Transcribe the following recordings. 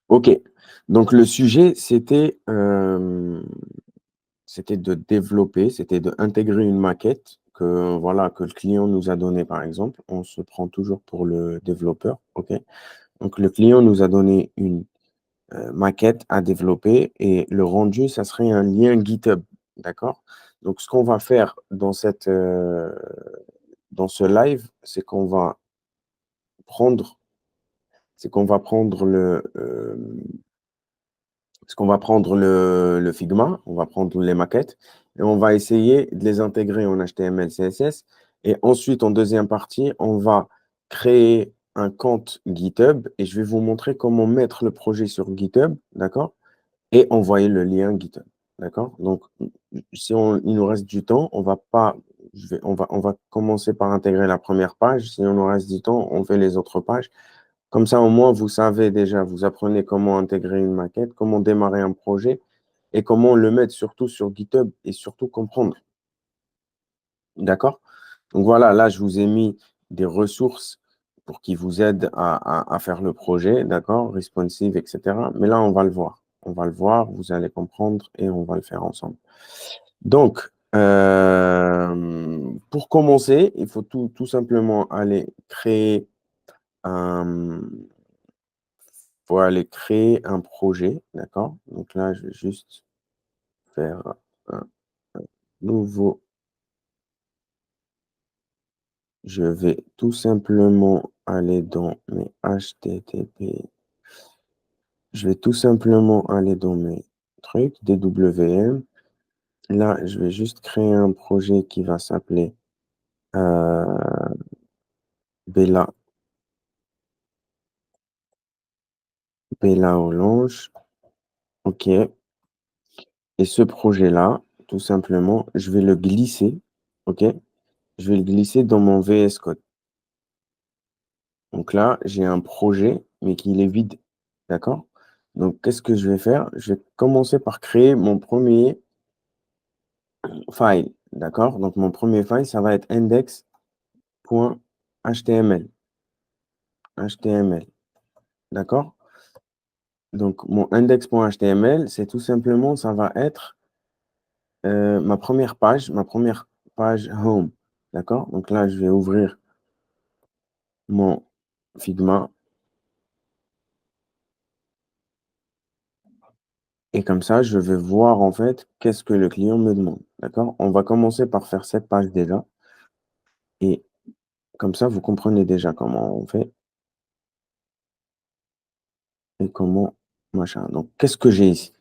Ok. Donc le sujet, c'était de développer, c'était d'intégrer une maquette que, voilà, que le client nous a donnée, par exemple. On se prend toujours pour le développeur. Ok. Donc le client nous a donné une maquette à développer et le rendu, ça serait un lien GitHub. D'accord? Donc ce qu'on va faire dans ce live, prendre, c'est qu'on va prendre le Figma, on va prendre les maquettes et on va essayer de les intégrer en HTML, CSS. Et ensuite, en deuxième partie, on va créer un compte GitHub et je vais vous montrer comment mettre le projet sur GitHub, d'accord? Et envoyer le lien GitHub, d'accord? Donc, si il nous reste du temps, on va pas, on va commencer par intégrer la première page. Si on nous reste du temps, on fait les autres pages. Comme ça, au moins, vous savez déjà, vous apprenez comment intégrer une maquette, comment démarrer un projet et comment le mettre surtout sur GitHub et surtout comprendre. D'accord? Donc voilà, là, je vous ai mis des ressources pour qui vous aident à faire le projet, d'accord? Responsive, etc. Mais là, on va le voir. On va le voir, vous allez comprendre et on va le faire ensemble. Donc, pour commencer, il faut tout simplement un, aller créer un projet, d'accord? Donc là, je vais juste faire un nouveau. Je vais tout simplement aller dans mes HTTP. Je vais tout simplement aller dans mes trucs, DWM. Là, je vais juste créer un projet qui va s'appeler euh, Bella, Bella Orange. OK. Et ce projet-là, tout simplement, je vais le glisser. OK. Je vais le glisser dans mon VS Code. Donc là, j'ai un projet, mais qui est vide. D'accord? Donc, qu'est-ce que je vais faire? Je vais commencer par créer mon premier file. D'accord? Donc, mon premier file, ça va être index.html. HTML. D'accord? Donc, mon index.html, c'est tout simplement, ça va être ma première page home. D'accord? Donc là, je vais ouvrir mon Figma. Et comme ça, je vais voir en fait qu'est-ce que le client me demande. D'accord? On va commencer par faire cette page déjà. Et comme ça, vous comprenez déjà comment on fait et comment machin. Donc, qu'est-ce que j'ai ici?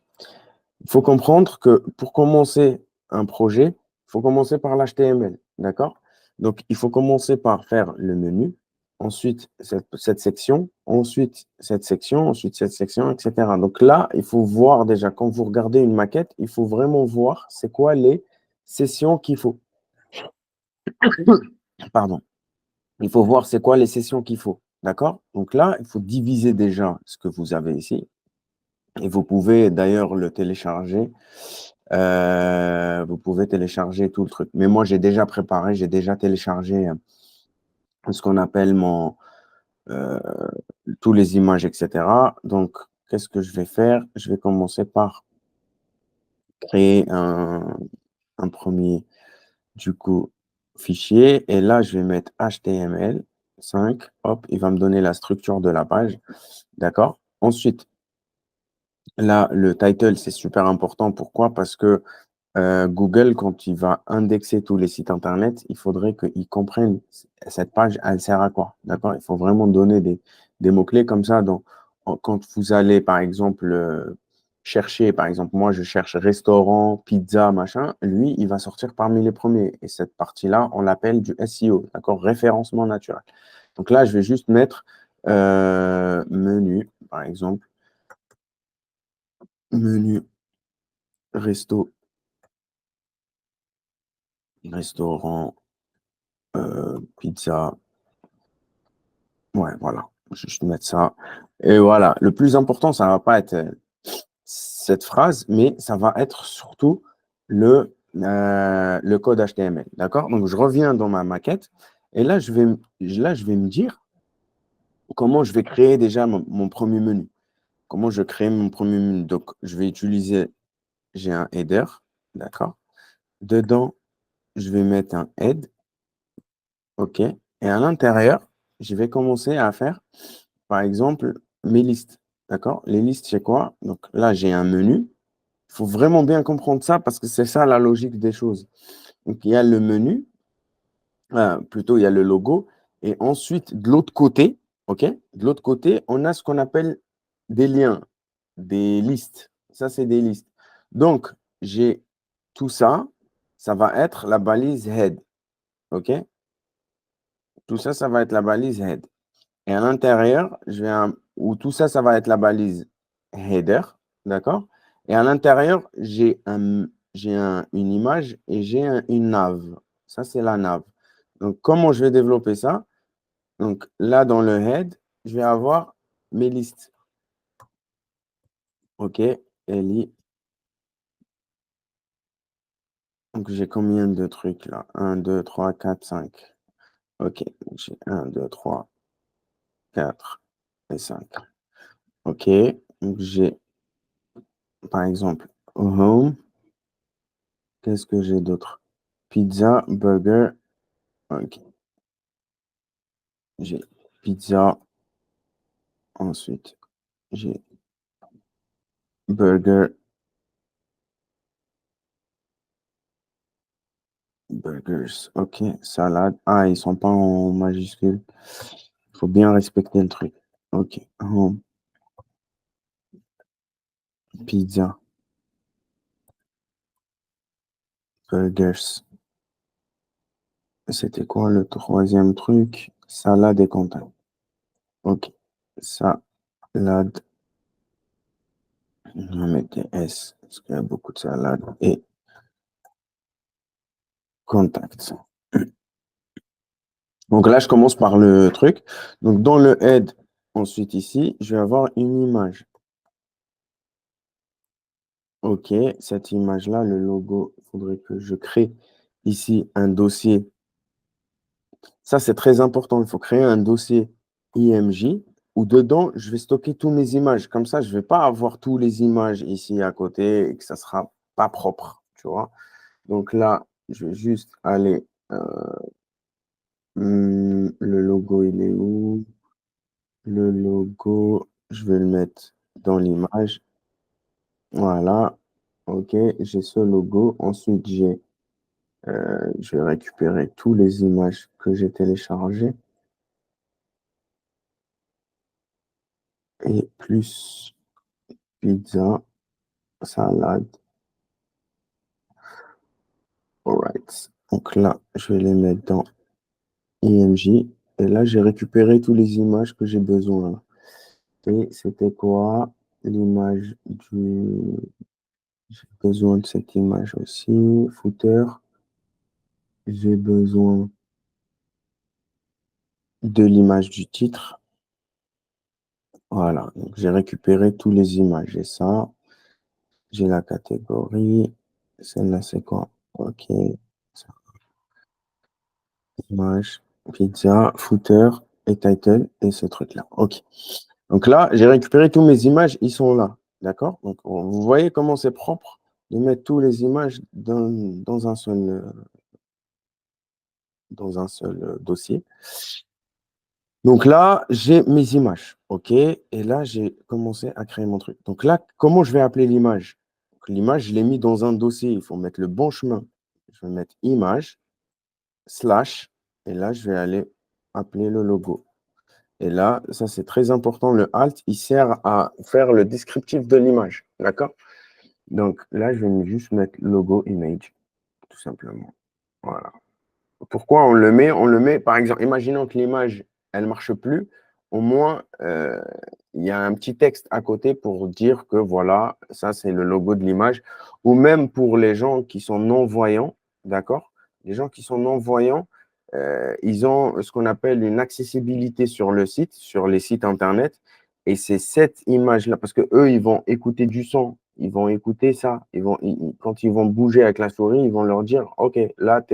Il faut comprendre que pour commencer un projet, il faut commencer par l'HTML. D'accord? Donc, il faut commencer par faire le menu, ensuite cette section, ensuite cette section, ensuite cette section, etc. Donc là, il faut voir déjà, quand vous regardez une maquette, il faut vraiment voir c'est quoi les sessions qu'il faut. Pardon. Il faut voir c'est quoi les sessions qu'il faut. D'accord? Donc là, il faut diviser déjà ce que vous avez ici. Et vous pouvez d'ailleurs le télécharger. Vous pouvez télécharger tout le truc. Mais moi, j'ai déjà préparé, j'ai déjà téléchargé ce qu'on appelle euh, tous les images, etc. Donc, qu'est-ce que je vais faire? Je vais commencer par créer un premier, du coup, fichier. Et là, je vais mettre HTML5. Hop, il va me donner la structure de la page. D'accord? Ensuite, là, le title, c'est super important. Pourquoi? Parce que Google, quand il va indexer tous les sites Internet, il faudrait qu'il comprenne cette page, elle sert à quoi. D'accord? Il faut vraiment donner des mots-clés comme ça. Quand vous allez, par exemple, chercher, par exemple, moi, je cherche restaurant, pizza, machin, lui, il va sortir parmi les premiers. Et cette partie-là, on l'appelle du SEO, d'accord? Référencement naturel. Donc là, je vais juste mettre menu, par exemple, menu resto, restaurant, pizza. Ouais, voilà. Je vais juste mettre ça. Et voilà. Le plus important, ça va pas être cette phrase, mais ça va être surtout le code HTML. D'accord? Donc, je reviens dans ma maquette et là, je vais me dire comment je vais créer déjà mon premier menu. comment je crée mon premier menu. Donc, je vais utiliser, j'ai un header, d'accord? Dedans, je vais mettre un head, OK? Et à l'intérieur, je vais commencer à faire, par exemple, mes listes, d'accord? Les listes, c'est quoi? Donc là, j'ai un menu. Il faut vraiment bien comprendre ça parce que c'est ça la logique des choses. Donc, il y a le menu, plutôt, il y a le logo. Et ensuite, de l'autre côté, OK? De l'autre côté, on a ce qu'on appelle des liens, des listes. Ça, c'est des listes. Donc, j'ai tout ça. Ça va être la balise head. OK? Tout ça, ça va être la balise head. Et à l'intérieur, où tout ça, ça va être la balise header. D'accord? Et à l'intérieur, une image et une nav. Ça, c'est la nav. Donc, comment je vais développer ça? Donc, là, dans le head, je vais avoir mes listes. OK? Eli. Donc, j'ai combien de trucs là? Un, 2, 3, 4, 5. OK. J'ai un, 2, 3, 4 et 5. OK. Donc, j'ai, par exemple, home. Qu'est-ce que j'ai d'autre? Pizza, burger. OK. J'ai pizza. Ensuite, j'ai burger, burgers. OK. Salade. Ah, ils sont pas en majuscule. Il faut bien respecter le truc. OK. Home, pizza, burgers. C'était quoi le troisième truc? Salade et contact. OK. Salade. On va mettre des S parce qu'il y a beaucoup de salade et contact. Donc là, je commence par le truc. Donc dans le head, ensuite ici, je vais avoir une image. OK, cette image-là, le logo, il faudrait que je crée ici un dossier. Ça, c'est très important. Il faut créer un dossier IMJ où dedans, je vais stocker toutes mes images. Comme ça, je ne vais pas avoir toutes les images ici à côté et que ça ne sera pas propre, tu vois. Donc là, je vais juste aller. Le logo, il est où? Le logo, je vais le mettre dans l'image. Voilà. OK, j'ai ce logo. Ensuite, je vais récupérer toutes les images que j'ai téléchargées et plus pizza, salade. Alright. Donc là, je vais les mettre dans IMG. Et là, j'ai récupéré toutes les images que j'ai besoin. Et c'était quoi? L'image du... J'ai besoin de cette image aussi. Footer. J'ai besoin de l'image du titre. Voilà. Donc, j'ai récupéré toutes les images. Et ça, j'ai la catégorie. Celle-là, c'est quoi? OK. Image, pizza, footer et title et ce truc-là. OK. Donc là, j'ai récupéré toutes mes images. Ils sont là. D'accord? Donc, vous voyez comment c'est propre de mettre toutes les images dans un seul dossier. Donc là, j'ai mes images. OK. Et là, j'ai commencé à créer mon truc. Donc là, comment je vais appeler l'image? Donc, l'image, je l'ai mis dans un dossier. Il faut mettre le bon chemin. Je vais mettre image, slash, et là, je vais aller appeler le logo. Et là, ça, c'est très important. Le alt, il sert à faire le descriptif de l'image. D'accord? Donc là, je vais juste mettre logo image, tout simplement. Voilà. Pourquoi on le met? On le met, par exemple, imaginons que l'image, elle ne marche plus. Au moins, il y a un petit texte à côté pour dire que voilà, ça, c'est le logo de l'image. Ou même pour les gens qui sont non-voyants, d'accord? Les gens qui sont non-voyants, ils ont ce qu'on appelle une accessibilité sur le site, sur les sites Internet. Et c'est cette image-là, parce que eux, ils vont écouter du son, ils vont écouter ça. Quand ils vont bouger avec la souris, ils vont leur dire, OK, là,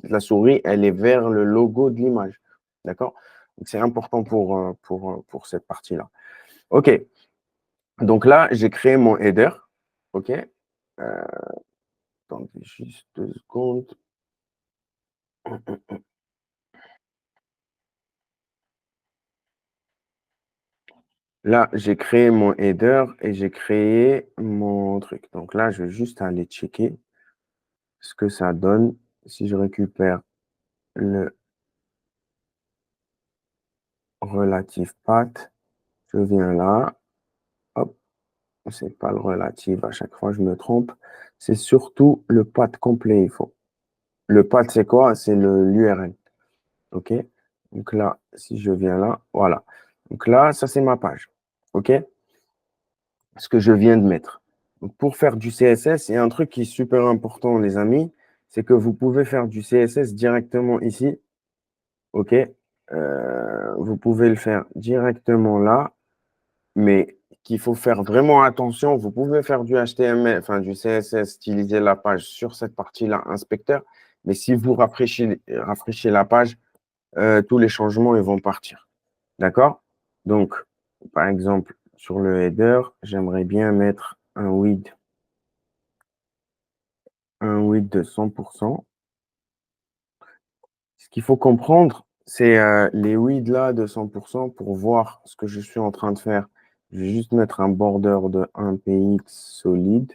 la souris, elle est vers le logo de l'image. D'accord? Donc, c'est important pour cette partie-là. OK. Donc là, j'ai créé mon header. OK. Attendez juste 2 secondes. Là, j'ai créé mon header et j'ai créé mon truc. Donc là, je vais juste aller checker ce que ça donne si je récupère le relative path. Je viens là. Hop, c'est pas le relative. À chaque fois, je me trompe. C'est surtout le path complet, il faut. Le path, c'est quoi? C'est l'URL. OK? Donc là, si je viens là, voilà. Donc là, ça, c'est ma page. OK? Ce que je viens de mettre. Donc pour faire du CSS, il y a un truc qui est super important, les amis, c'est que vous pouvez faire du CSS directement ici. OK? Vous pouvez le faire directement là, mais qu'il faut faire vraiment attention. Vous pouvez faire du HTML, enfin du CSS, styliser la page sur cette partie-là, inspecteur. Mais si vous rafraîchissez la page, tous les changements ils vont partir. D'accord? Donc, par exemple, sur le header, j'aimerais bien mettre un width de 100%. Ce qu'il faut comprendre, c'est les widths là de 100% pour voir ce que je suis en train de faire. Je vais juste mettre un border de 1 px solide,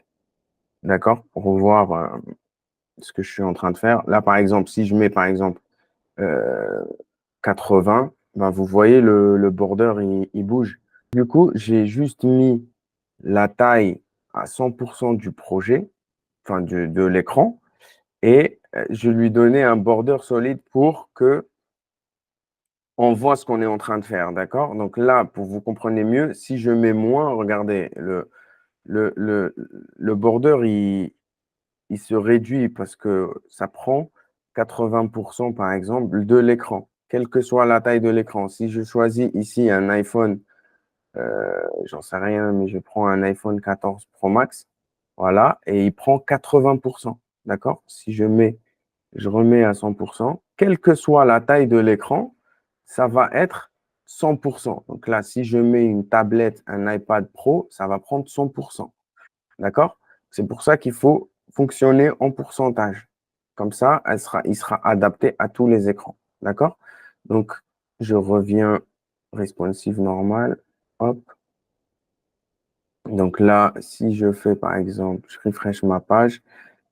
d'accord, pour voir ce que je suis en train de faire. Là, par exemple, si je mets par exemple euh, 80, ben, vous voyez le border, il bouge. Du coup, j'ai juste mis la taille à 100% du projet, enfin de l'écran, et je lui donnais un border solide pour que on voit ce qu'on est en train de faire, d'accord? Donc là, pour vous compreniez mieux, si je mets moins, regardez, le, le, le border, il se réduit parce que ça prend 80% par exemple de l'écran, quelle que soit la taille de l'écran. Si je choisis ici un iPhone, j'en sais rien, mais je prends un iPhone 14 Pro Max, voilà, et il prend 80%, d'accord? Si je remets à 100%, quelle que soit la taille de l'écran, ça va être 100%. Donc là, si je mets une tablette, un iPad Pro, ça va prendre 100%. D'accord? C'est pour ça qu'il faut fonctionner en pourcentage. Comme ça, il sera adapté à tous les écrans. D'accord? Donc, je reviens responsive normal. Hop. Donc là, si je fais par exemple, je refresh ma page,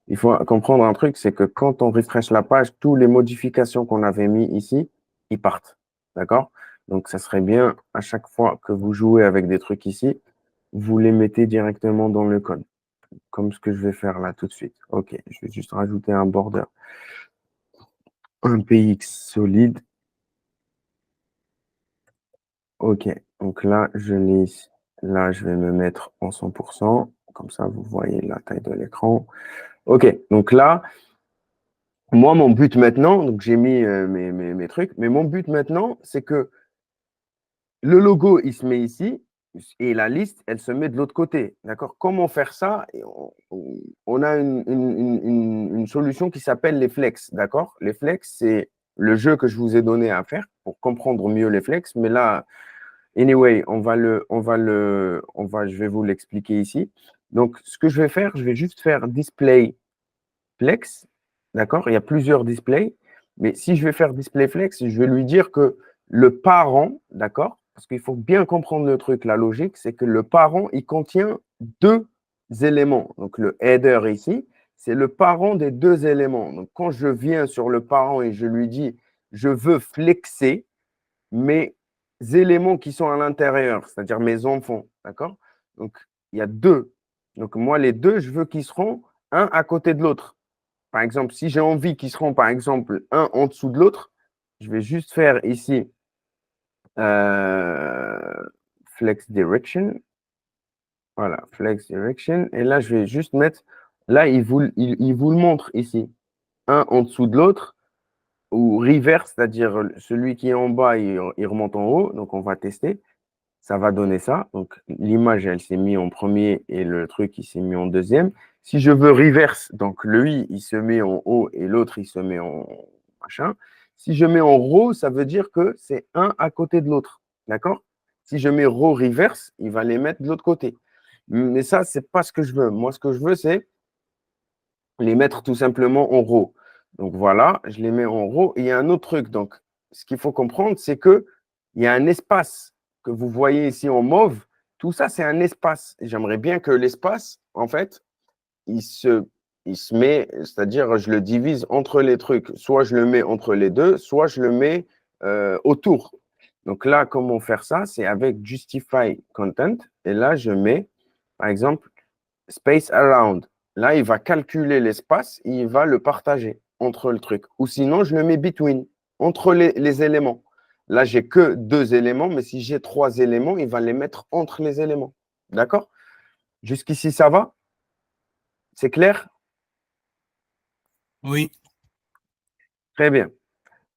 il faut comprendre un truc, c'est que quand on refresh la page, toutes les modifications qu'on avait mis ici, ils partent. D'accord? Donc, ça serait bien, à chaque fois que vous jouez avec des trucs ici, vous les mettez directement dans le code, comme ce que je vais faire là tout de suite. OK, je vais juste rajouter un border. Un px solide. OK, donc là, je l'ai ici. Là, je vais me mettre en 100%. Comme ça, vous voyez la taille de l'écran. OK, donc là, moi, mon but maintenant, donc j'ai mis mes trucs, mais mon but maintenant, c'est que le logo, il se met ici et la liste, elle se met de l'autre côté. D'accord? Comment faire ça? On a une solution qui s'appelle les flex. D'accord? Les flex, c'est le jeu que je vous ai donné à faire pour comprendre mieux les flex. Mais là, anyway, je vais vous l'expliquer ici. Donc, ce que je vais faire, je vais juste faire display flex, d'accord? Il y a plusieurs displays, mais si je vais faire display flex, je vais lui dire que le parent, d'accord? Parce qu'il faut bien comprendre le truc, la logique, c'est que le parent, il contient deux éléments. Donc le header ici, c'est le parent des deux éléments. Donc quand je viens sur le parent et je lui dis, je veux flexer mes éléments qui sont à l'intérieur, c'est-à-dire mes enfants, d'accord? Donc il y a deux. Donc moi, les deux, je veux qu'ils seront un à côté de l'autre. Par exemple, si j'ai envie qu'ils seront, par exemple, un en dessous de l'autre, je vais juste faire ici euh, flex direction. Voilà, flex direction. Et là, je vais juste mettre, là, il vous le montre ici, un en dessous de l'autre, ou reverse, c'est-à-dire celui qui est en bas, il remonte en haut. Donc, on va tester. Ça va donner ça. Donc, l'image, elle s'est mise en premier et le truc, il s'est mis en deuxième. Si je veux reverse, donc le i, il se met en haut et l'autre, il se met en machin. Si je mets en row, ça veut dire que c'est un à côté de l'autre. D'accord? Si je mets row reverse, il va les mettre de l'autre côté. Mais ça, c'est pas ce que je veux. Moi, ce que je veux, c'est les mettre tout simplement en RAW. Donc voilà, je les mets en RAW. Et il y a un autre truc. Donc, ce qu'il faut comprendre, c'est que il y a un espace que vous voyez ici en mauve. Tout ça, c'est un espace. J'aimerais bien que l'espace, en fait, il se, il se met, c'est-à-dire, je le divise entre les trucs. Soit je le mets entre les deux, soit je le mets autour. Donc là, comment faire ça? C'est avec Justify Content. Et là, je mets, par exemple, Space Around. Là, il va calculer l'espace et il va le partager entre le truc. Ou sinon, je le mets between, entre les éléments. Là, j'ai que deux éléments, mais si j'ai trois éléments, il va les mettre entre les éléments. D'accord? Jusqu'ici, ça va? C'est clair? Oui, Très bien.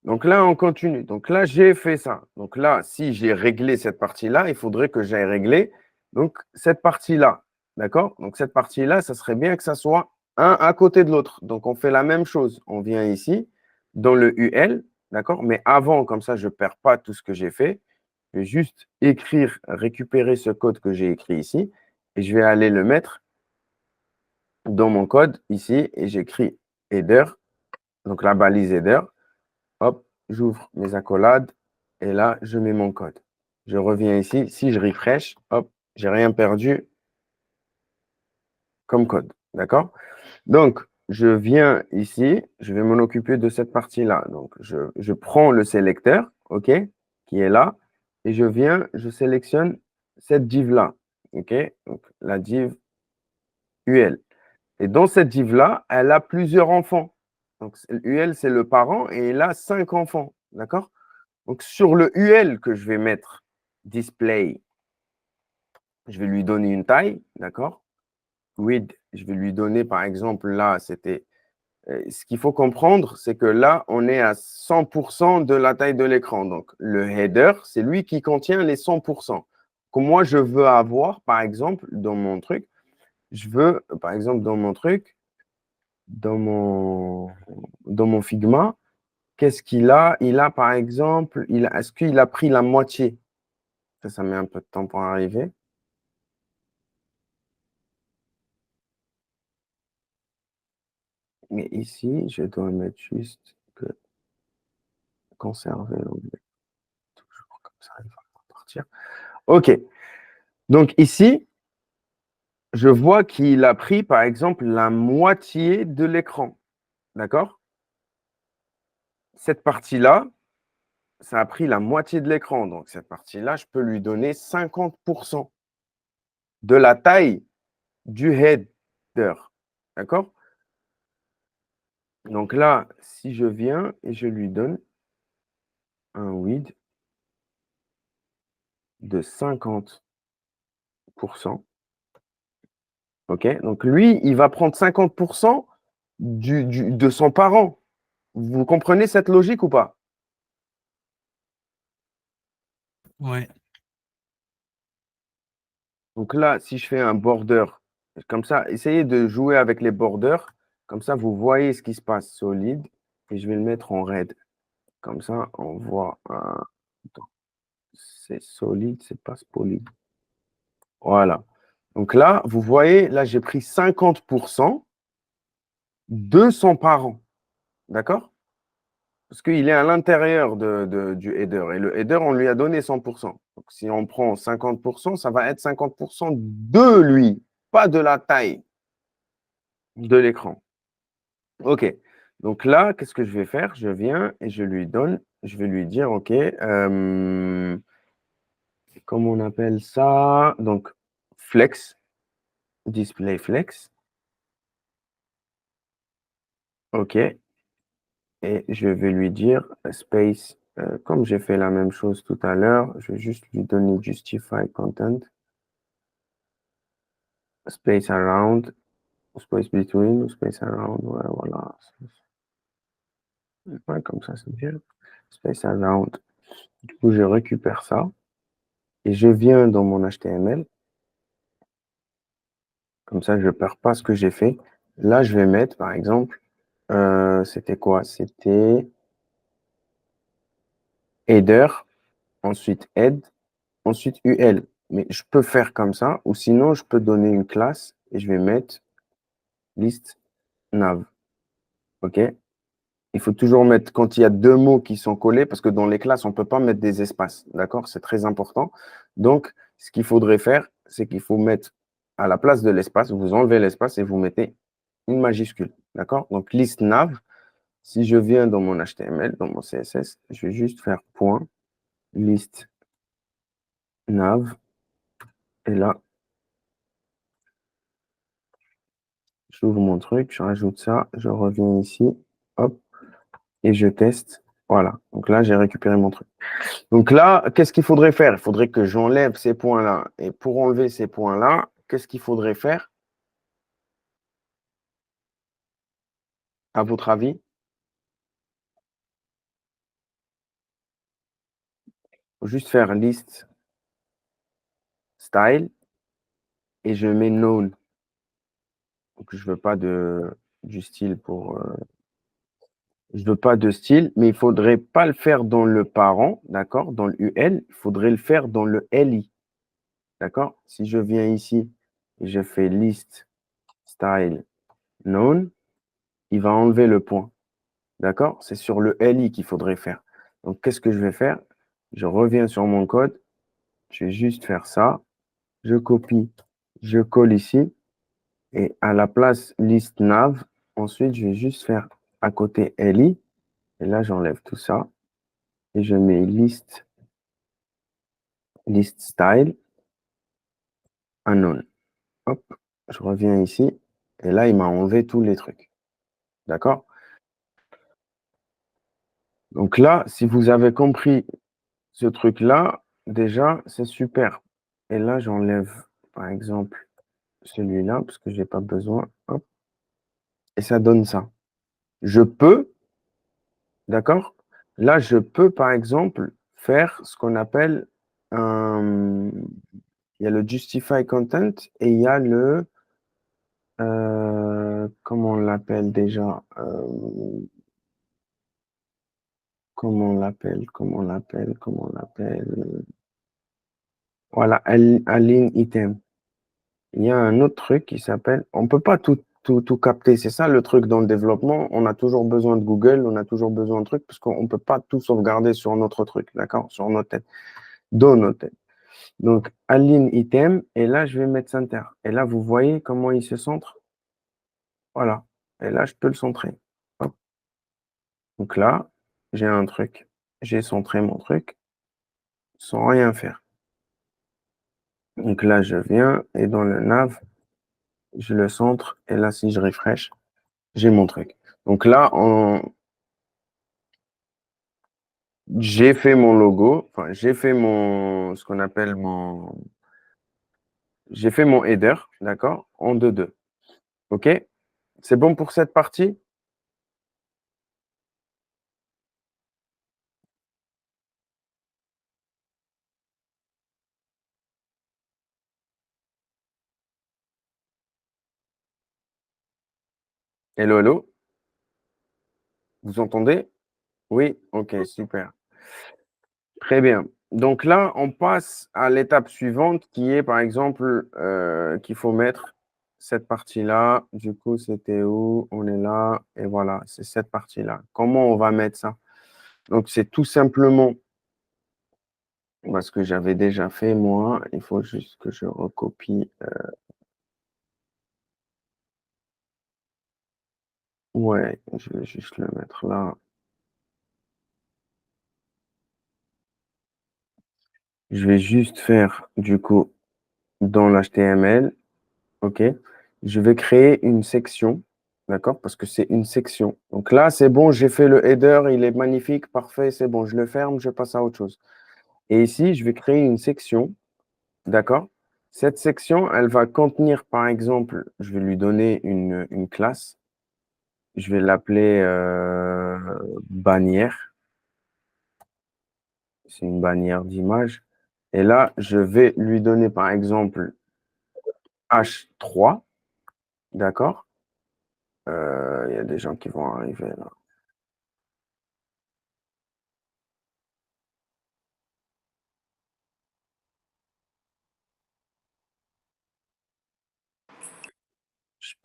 Donc là, on continue. Donc là, j'ai fait ça. Donc là, si j'ai réglé cette partie-là, il faudrait que j'aille régler donc cette partie-là. D'accord? Donc cette partie-là, ça serait bien que ça soit un à côté de l'autre. Donc on fait la même chose. On vient ici dans le UL. D'accord? Mais avant, comme ça, je ne perds pas tout ce que j'ai fait. Je vais juste écrire, récupérer ce code que j'ai écrit ici et je vais aller le mettre dans mon code ici et j'écris header, donc la balise header. Hop, j'ouvre mes accolades et là, je mets mon code. Je reviens ici. Si je refresh, hop, j'ai rien perdu comme code. D'accord? Donc, je viens ici, je vais m'en occuper de cette partie-là. Donc, je prends le sélecteur, OK, qui est là, et je viens, je sélectionne cette div-là. OK? Donc, la div UL. Et dans cette div-là, elle a plusieurs enfants. Donc, UL, c'est le parent et il a 5 enfants. D'accord? Donc, sur le UL que je vais mettre display, je vais lui donner une taille, d'accord? Width, je vais lui donner, par exemple, là, c'était. Ce qu'il faut comprendre, c'est que là, on est à 100% de la taille de l'écran. Donc, le header, c'est lui qui contient les 100%. Que moi, je veux avoir, par exemple, dans mon truc, je veux, par exemple, dans mon truc, dans mon Figma, qu'est-ce qu'il a? Il a, par exemple, est-ce qu'il a pris la moitié? Ça met un peu de temps pour arriver. Mais ici, je dois mettre juste que conserver l'onglet. Toujours comme ça, il va partir. OK. Donc ici, je vois qu'il a pris, par exemple, la moitié de l'écran. D'accord? Cette partie-là, ça a pris la moitié de l'écran. Donc cette partie-là, je peux lui donner 50% de la taille du header. D'accord? Donc là, si je viens et je lui donne un width de 50%. OK? Donc lui, il va prendre 50% de son parent. Vous comprenez cette logique ou pas? ouais. Donc là, si je fais un border, comme ça, essayez de jouer avec les borders. Comme ça, vous voyez ce qui se passe solide. Et je vais le mettre en red. Comme ça, on voit. Attends, c'est solide, c'est pas solide. Voilà. Donc là, vous voyez, là, j'ai pris 50% de son parent. D'accord? Parce qu'il est à l'intérieur du header. Et le header, on lui a donné 100%. Donc, si on prend 50%, ça va être 50% de lui, pas de la taille de l'écran. OK. Donc là, qu'est-ce que je vais faire? Je viens et je lui donne, je vais lui dire, OK, comment on appelle ça? Donc, flex, display flex. OK. Et je vais lui dire space, comme j'ai fait la même chose tout à l'heure, je vais juste lui donner justify content, space around, space between, space around, ouais, voilà. Ouais, comme ça, c'est bien. Space around. Du coup, je récupère ça et je viens dans mon HTML. Comme ça, je ne perds pas ce que j'ai fait. Là, je vais mettre, par exemple, c'était quoi? C'était header, ensuite head, ensuite UL. Mais je peux faire comme ça, ou sinon, je peux donner une classe et je vais mettre liste nav. OK? Il faut toujours mettre, quand il y a deux mots qui sont collés, parce que dans les classes, on ne peut pas mettre des espaces. D'accord? C'est très important. Donc, ce qu'il faudrait faire, c'est qu'il faut mettre à la place de l'espace, vous enlevez l'espace et vous mettez une majuscule. D'accord? Donc, liste nav. Si je viens dans mon HTML, dans mon CSS, je vais juste faire point, liste nav. Et là, j'ouvre mon truc, je rajoute ça, je reviens ici, hop, et je teste. Voilà. Donc là, j'ai récupéré mon truc. Donc là, qu'est-ce qu'il faudrait faire? Il faudrait que j'enlève ces points-là. Et pour enlever ces points-là, qu'est-ce qu'il faudrait faire, à votre avis? Il faut juste faire list style et je mets known. Donc je veux pas du style je veux pas de style, mais il faudrait pas le faire dans le parent, d'accord? Dans le UL, il faudrait le faire dans le LI, d'accord? Si je viens ici et je fais list style known, il va enlever le point. D'accord? C'est sur le LI qu'il faudrait faire. Donc, qu'est-ce que je vais faire? Je reviens sur mon code. Je vais juste faire ça. Je copie. Je colle ici. Et à la place list nav, ensuite, je vais juste faire à côté LI. Et là, j'enlève tout ça. Et je mets list style unknown. Hop. Je reviens ici. Et là, il m'a enlevé tous les trucs. D'accord? Donc là, si vous avez compris ce truc-là, déjà, c'est super. Et là, j'enlève, par exemple, celui-là, parce que j'ai pas besoin. Hop, et ça donne ça. Je peux, d'accord? Là, je peux, par exemple, faire ce qu'on appelle un... Il y a le justify content et il y a le... comment on l'appelle déjà? Comment on l'appelle? Comment on l'appelle? Comment on l'appelle? Voilà, align item. Il y a un autre truc qui s'appelle, on peut pas tout capter. C'est ça le truc dans le développement. On a toujours besoin de Google, on a toujours besoin de trucs parce qu'on ne peut pas tout sauvegarder sur notre truc, d'accord? Sur notre tête, dans notre tête. Donc, align item, et là, je vais mettre center. Et là, vous voyez comment il se centre? Voilà. Et là, je peux le centrer. Hop. Donc là, j'ai un truc. J'ai centré mon truc sans rien faire. Donc là, je viens et dans le nav, je le centre. Et là, si je refresh, j'ai mon truc. Donc là, j'ai fait mon logo, enfin, j'ai fait ce qu'on appelle j'ai fait mon header, d'accord, en 2-2. OK? C'est bon pour cette partie? Hello, hello, vous entendez? Oui? OK, super. Très bien. Donc là, on passe à l'étape suivante qui est, par exemple, qu'il faut mettre cette partie-là. Du coup, c'était où? On est là. Et voilà, c'est cette partie-là. Comment on va mettre ça? Donc, c'est tout simplement ce que j'avais déjà fait, moi. Il faut juste que je recopie. Ouais, je vais juste le mettre là. Je vais juste faire, du coup, dans l'HTML, OK? Je vais créer une section, d'accord? Parce que c'est une section. Donc là, c'est bon, j'ai fait le header, il est magnifique, parfait, c'est bon. Je le ferme, je passe à autre chose. Et ici, je vais créer une section, d'accord? Cette section, elle va contenir, par exemple, je vais lui donner une classe. Je vais l'appeler bannière. C'est une bannière d'image. Et là, je vais lui donner, par exemple, H3, d'accord? Il y a des gens qui vont arriver là.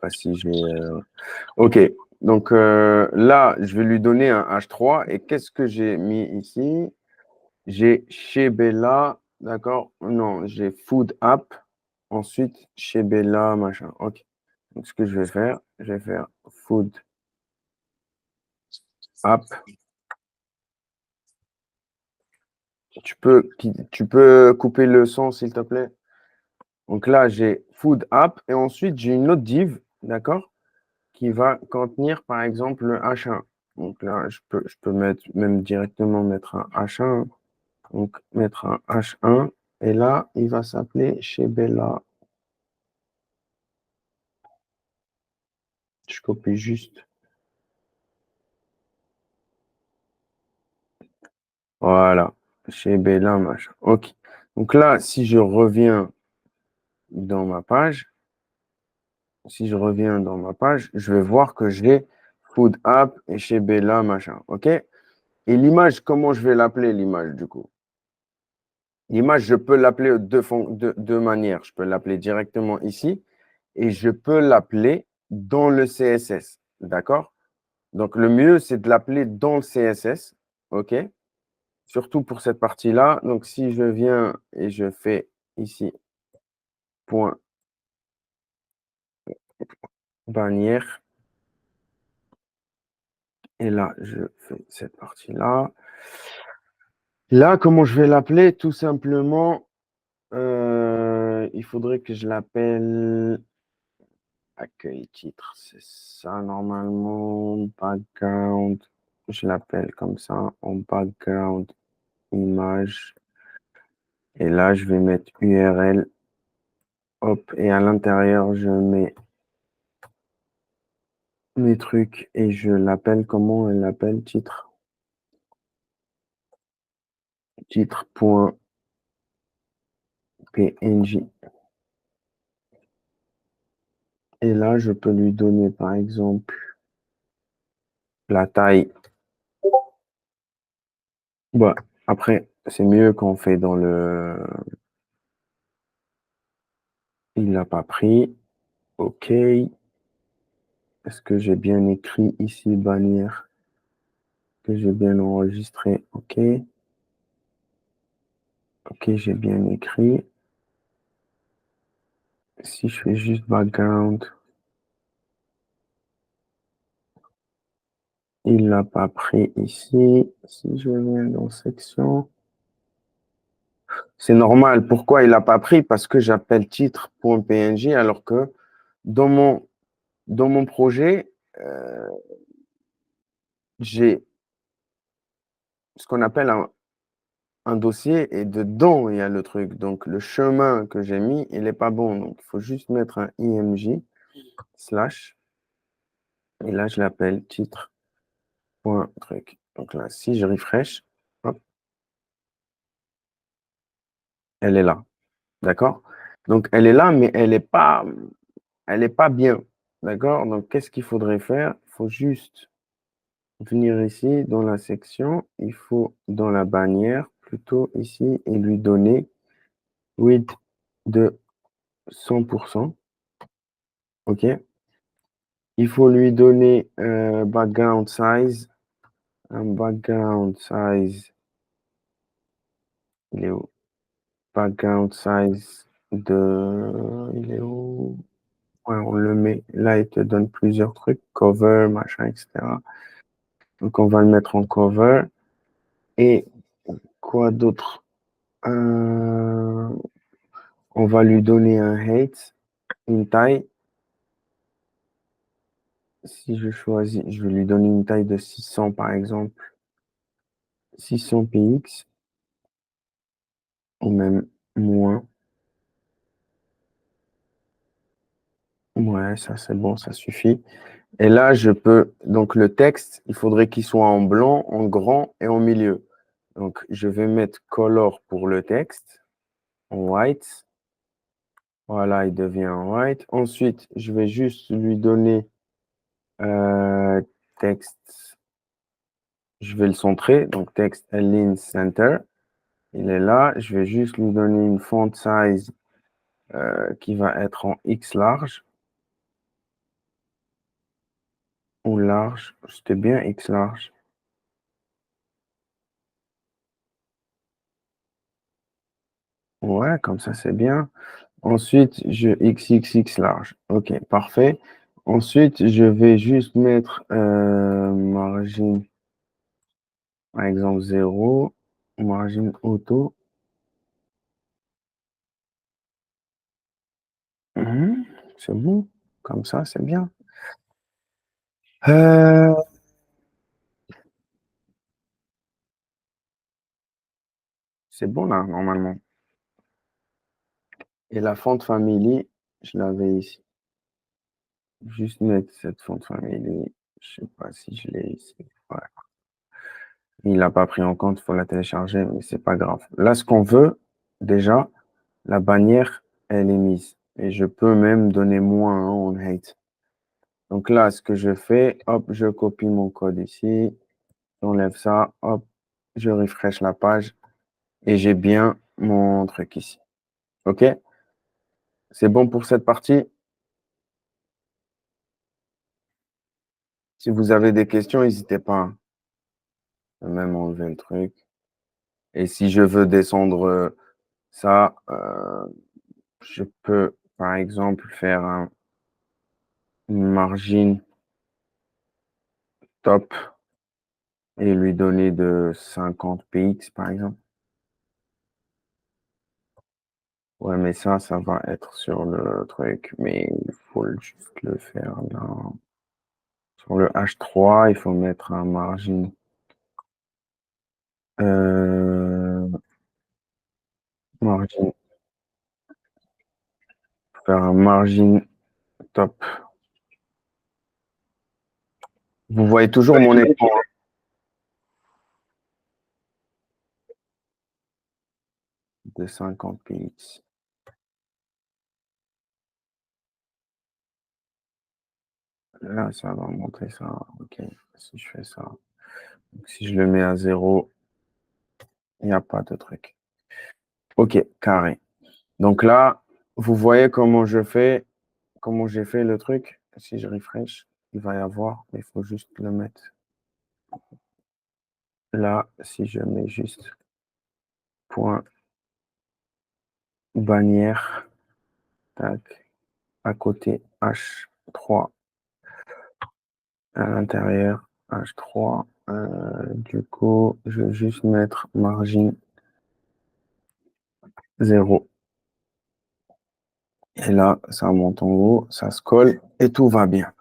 pas si j'ai... OK. Donc là, je vais lui donner un H3. Et qu'est-ce que j'ai mis ici? J'ai chez Bella, d'accord? Non, j'ai Food App. Ensuite, chez Bella, machin. OK. Donc, ce que je vais faire Food App. Tu peux couper le son, s'il te plaît? Donc là, j'ai Food App. Et ensuite, j'ai une autre div, d'accord? Qui va contenir, par exemple, le H1. Donc là, je peux mettre, même directement mettre un H1. Donc, mettre un H1. Et là, il va s'appeler chez Bella. Je copie juste. Voilà. Chez Bella, machin. OK. Donc là, si je reviens dans ma page, je vais voir que j'ai Food App et chez Bella, machin. OK? Et l'image, comment je vais l'appeler, l'image, du coup? L'image, je peux l'appeler de deux manières. Je peux l'appeler directement ici et je peux l'appeler dans le CSS. D'accord? Donc, le mieux, c'est de l'appeler dans le CSS. OK? Surtout pour cette partie-là. Donc, si je viens et je fais ici, point bannière, et là, je fais cette partie-là. Là, comment je vais l'appeler? Tout simplement, il faudrait que je l'appelle accueil titre. C'est ça, normalement. Background, je l'appelle comme ça, en background image. Et là, je vais mettre URL. Hop, et à l'intérieur, je mets mes trucs et je l'appelle comment elle l'appelle titre. Titre.png. Et là, je peux lui donner, par exemple, la taille. Bah, après, c'est mieux quand on fait dans le... Il l'a pas pris. OK. Est-ce que j'ai bien écrit ici, bannière? Que j'ai bien enregistré? OK. OK, j'ai bien écrit. Si je fais juste background, il l'a pas pris ici. Si je viens dans section, c'est normal. Pourquoi il l'a pas pris? Parce que j'appelle titre.png alors que dans mon projet, j'ai ce qu'on appelle un dossier et dedans, il y a le truc. Donc, le chemin que j'ai mis, il n'est pas bon. Donc, il faut juste mettre un img slash et là, je l'appelle titre.truc. Donc là, si je refresh, hop, elle est là. D'accord? Donc, elle est là, mais elle est pas bien. D'accord? Donc, qu'est-ce qu'il faudrait faire? Il faut juste venir ici dans la section. Il faut dans la bannière, plutôt ici, et lui donner width de 100%. OK? Il faut lui donner background size. Un background size. Il est où? Background size de. Il est où? Ouais, on le met. Là, il te donne plusieurs trucs. Cover, machin, etc. Donc, on va le mettre en cover. Et quoi d'autre? On va lui donner un height, une taille. Si je choisis, je vais lui donner une taille de 600 par exemple. 600 px ou même moins. Ouais, ça c'est bon, ça suffit. Et là, je peux, donc le texte, il faudrait qu'il soit en blanc, en grand et en milieu. Donc, je vais mettre color pour le texte, en white. Voilà, il devient en white. Ensuite, je vais juste lui donner texte. Je vais le centrer, donc texte align center. Il est là. Je vais juste lui donner une font size qui va être en X large. ou large. C'était bien X large. Ouais, comme ça, c'est bien. Ensuite, je XXX large. OK, parfait. Ensuite, je vais juste mettre margin, par exemple, 0, margin auto. Mhm, c'est bon. Comme ça, c'est bien. Euh, c'est bon là, normalement. Et la font family, je l'avais ici. Juste mettre cette font family. Je sais pas si je l'ai ici. Ouais. Il l'a pas pris en compte, il faut la télécharger, mais c'est pas grave. Là, ce qu'on veut, déjà, la bannière, elle est mise. Et je peux même donner moins hein, en hate. Donc là, ce que je fais, hop, je copie mon code ici, j'enlève ça, hop, je refresh la page et j'ai bien mon truc ici. OK? C'est bon pour cette partie? Si vous avez des questions, n'hésitez pas. Hein. Je vais même enlever le truc. Et si je veux descendre ça, je peux, par exemple, faire une margin top et lui donner de 50 px, par exemple. Ouais, mais ça va être sur le truc, mais il faut juste le faire là. Sur le H3, il faut mettre un margin. Euh, margin, faire un margin top. Vous voyez toujours mon écran hein, de 50 px. Là, ça va montrer ça. OK. Si je fais ça. Donc, si je le mets à 0, il n'y a pas de truc. OK, carré. Donc là, vous voyez comment j'ai fait le truc. Si je refresh, il va y avoir, mais il faut juste le mettre là. Si je mets juste point bannière, tac, à côté H3, à l'intérieur H3. Du coup, je vais juste mettre margin 0. Et là, ça monte en haut, ça se colle et tout va bien.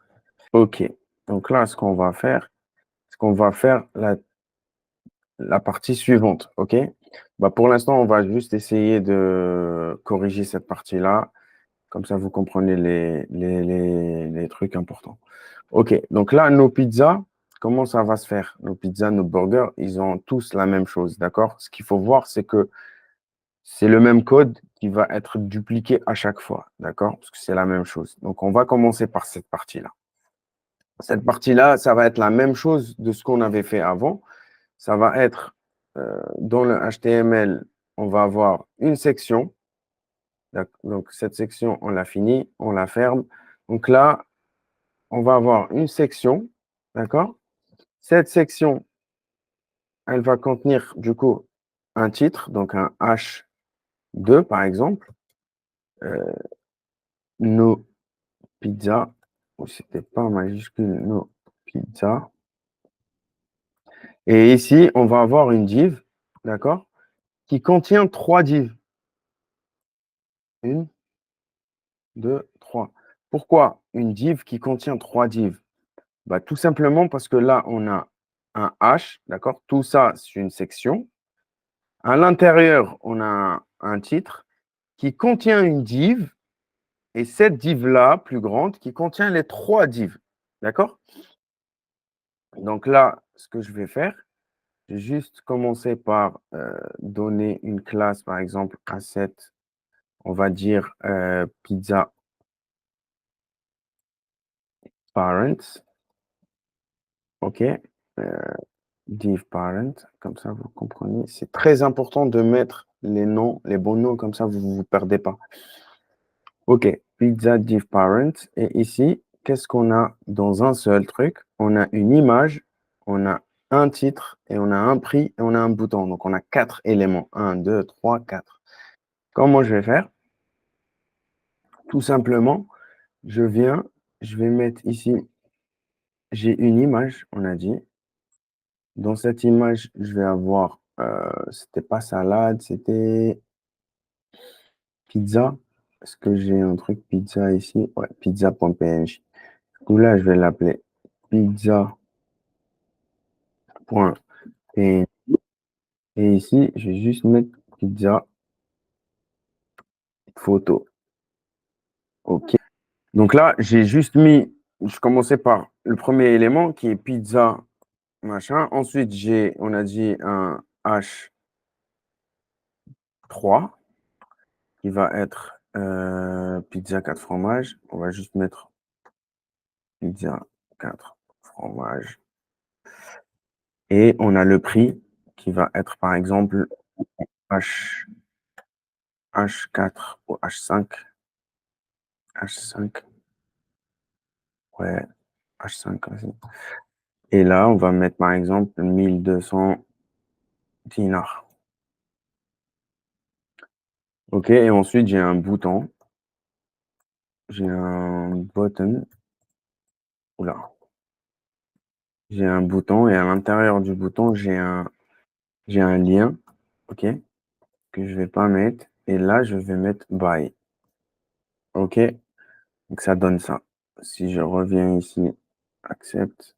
OK. Donc là, ce qu'on va faire la partie suivante. OK? Bah, pour l'instant, on va juste essayer de corriger cette partie-là. Comme ça, vous comprenez les trucs importants. OK. Donc là, nos pizzas, comment ça va se faire? Nos pizzas, nos burgers, ils ont tous la même chose. D'accord? Ce qu'il faut voir, c'est que c'est le même code qui va être dupliqué à chaque fois, d'accord? Parce que c'est la même chose. Donc, on va commencer par cette partie-là. Cette partie-là, ça va être la même chose de ce qu'on avait fait avant. Ça va être dans le HTML, on va avoir une section. Donc, cette section, on l'a finie, on la ferme. Donc là, on va avoir une section, d'accord? Cette section, elle va contenir du coup un titre, donc un H2 par exemple. Euh, nos pizza, c'était pas en majuscule, no pizza. Et ici, on va avoir une div, d'accord, qui contient 3 divs. Une, deux, trois. Pourquoi une div qui contient 3 divs? Bah, tout simplement parce que là, on a un H, d'accord? Tout ça, c'est une section. À l'intérieur, on a un titre qui contient une div, et cette div-là, plus grande, qui contient les 3 divs. D'accord? Donc là, ce que je vais faire, je vais juste commencer par donner une classe, par exemple, asset, on va dire pizza parent, OK? Div parent, comme ça, vous comprenez. C'est très important de mettre les noms, les bons noms, comme ça, vous ne vous perdez pas. OK, pizza div parent. Et ici, qu'est-ce qu'on a dans un seul truc? on a une image, on a un titre, et on a un prix, et on a un bouton. Donc, on a 4 éléments. Un, 2, 3, 4. Comment je vais faire? Tout simplement, je viens, je vais mettre ici, j'ai une image, on a dit. Dans cette image, je vais avoir, c'était pas salade, c'était pizza. Est-ce que j'ai un truc pizza ici? Ouais, pizza.png. Du coup, là, je vais l'appeler pizza.png. Et ici, je vais juste mettre pizza photo. OK. Donc là, j'ai juste mis, je commençais par le premier élément qui est pizza, machin. Ensuite, on a dit un H3 qui va être pizza 4 fromages. On va juste mettre pizza 4 fromages. Et on a le prix qui va être, par exemple, H, H4 ou H5. H5, ouais, H5 aussi. Et là, on va mettre, par exemple, 1200 dinars. OK, et ensuite, j'ai un bouton. J'ai un button. Oula. J'ai un bouton et à l'intérieur du bouton, j'ai un lien, OK, que je vais pas mettre. Et là, je vais mettre buy. OK, donc ça donne ça. Si je reviens ici, accept.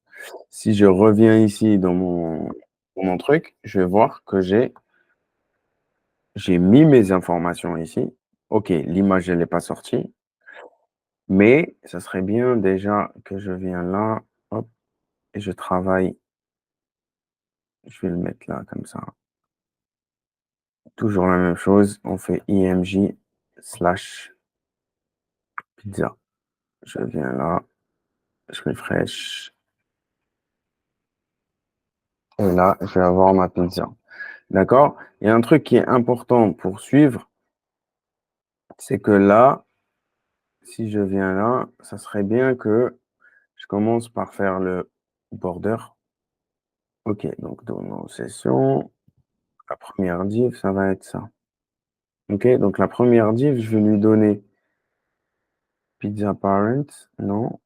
Si je reviens ici dans mon truc, je vais voir que j'ai mis mes informations ici. OK, l'image, elle n'est pas sortie. Mais ça serait bien déjà que je viens là, hop, et je travaille. Je vais le mettre là, comme ça. Toujours la même chose, on fait img slash pizza. Je viens là, je refresh, et là, je vais avoir ma pizza. D'accord? Il y a un truc qui est important pour suivre, c'est que là, si je viens là, ça serait bien que je commence par faire le border. OK, donc dans nos sessions, la première div, ça va être ça. OK, donc la première div, je vais lui donner pizza parent. Non,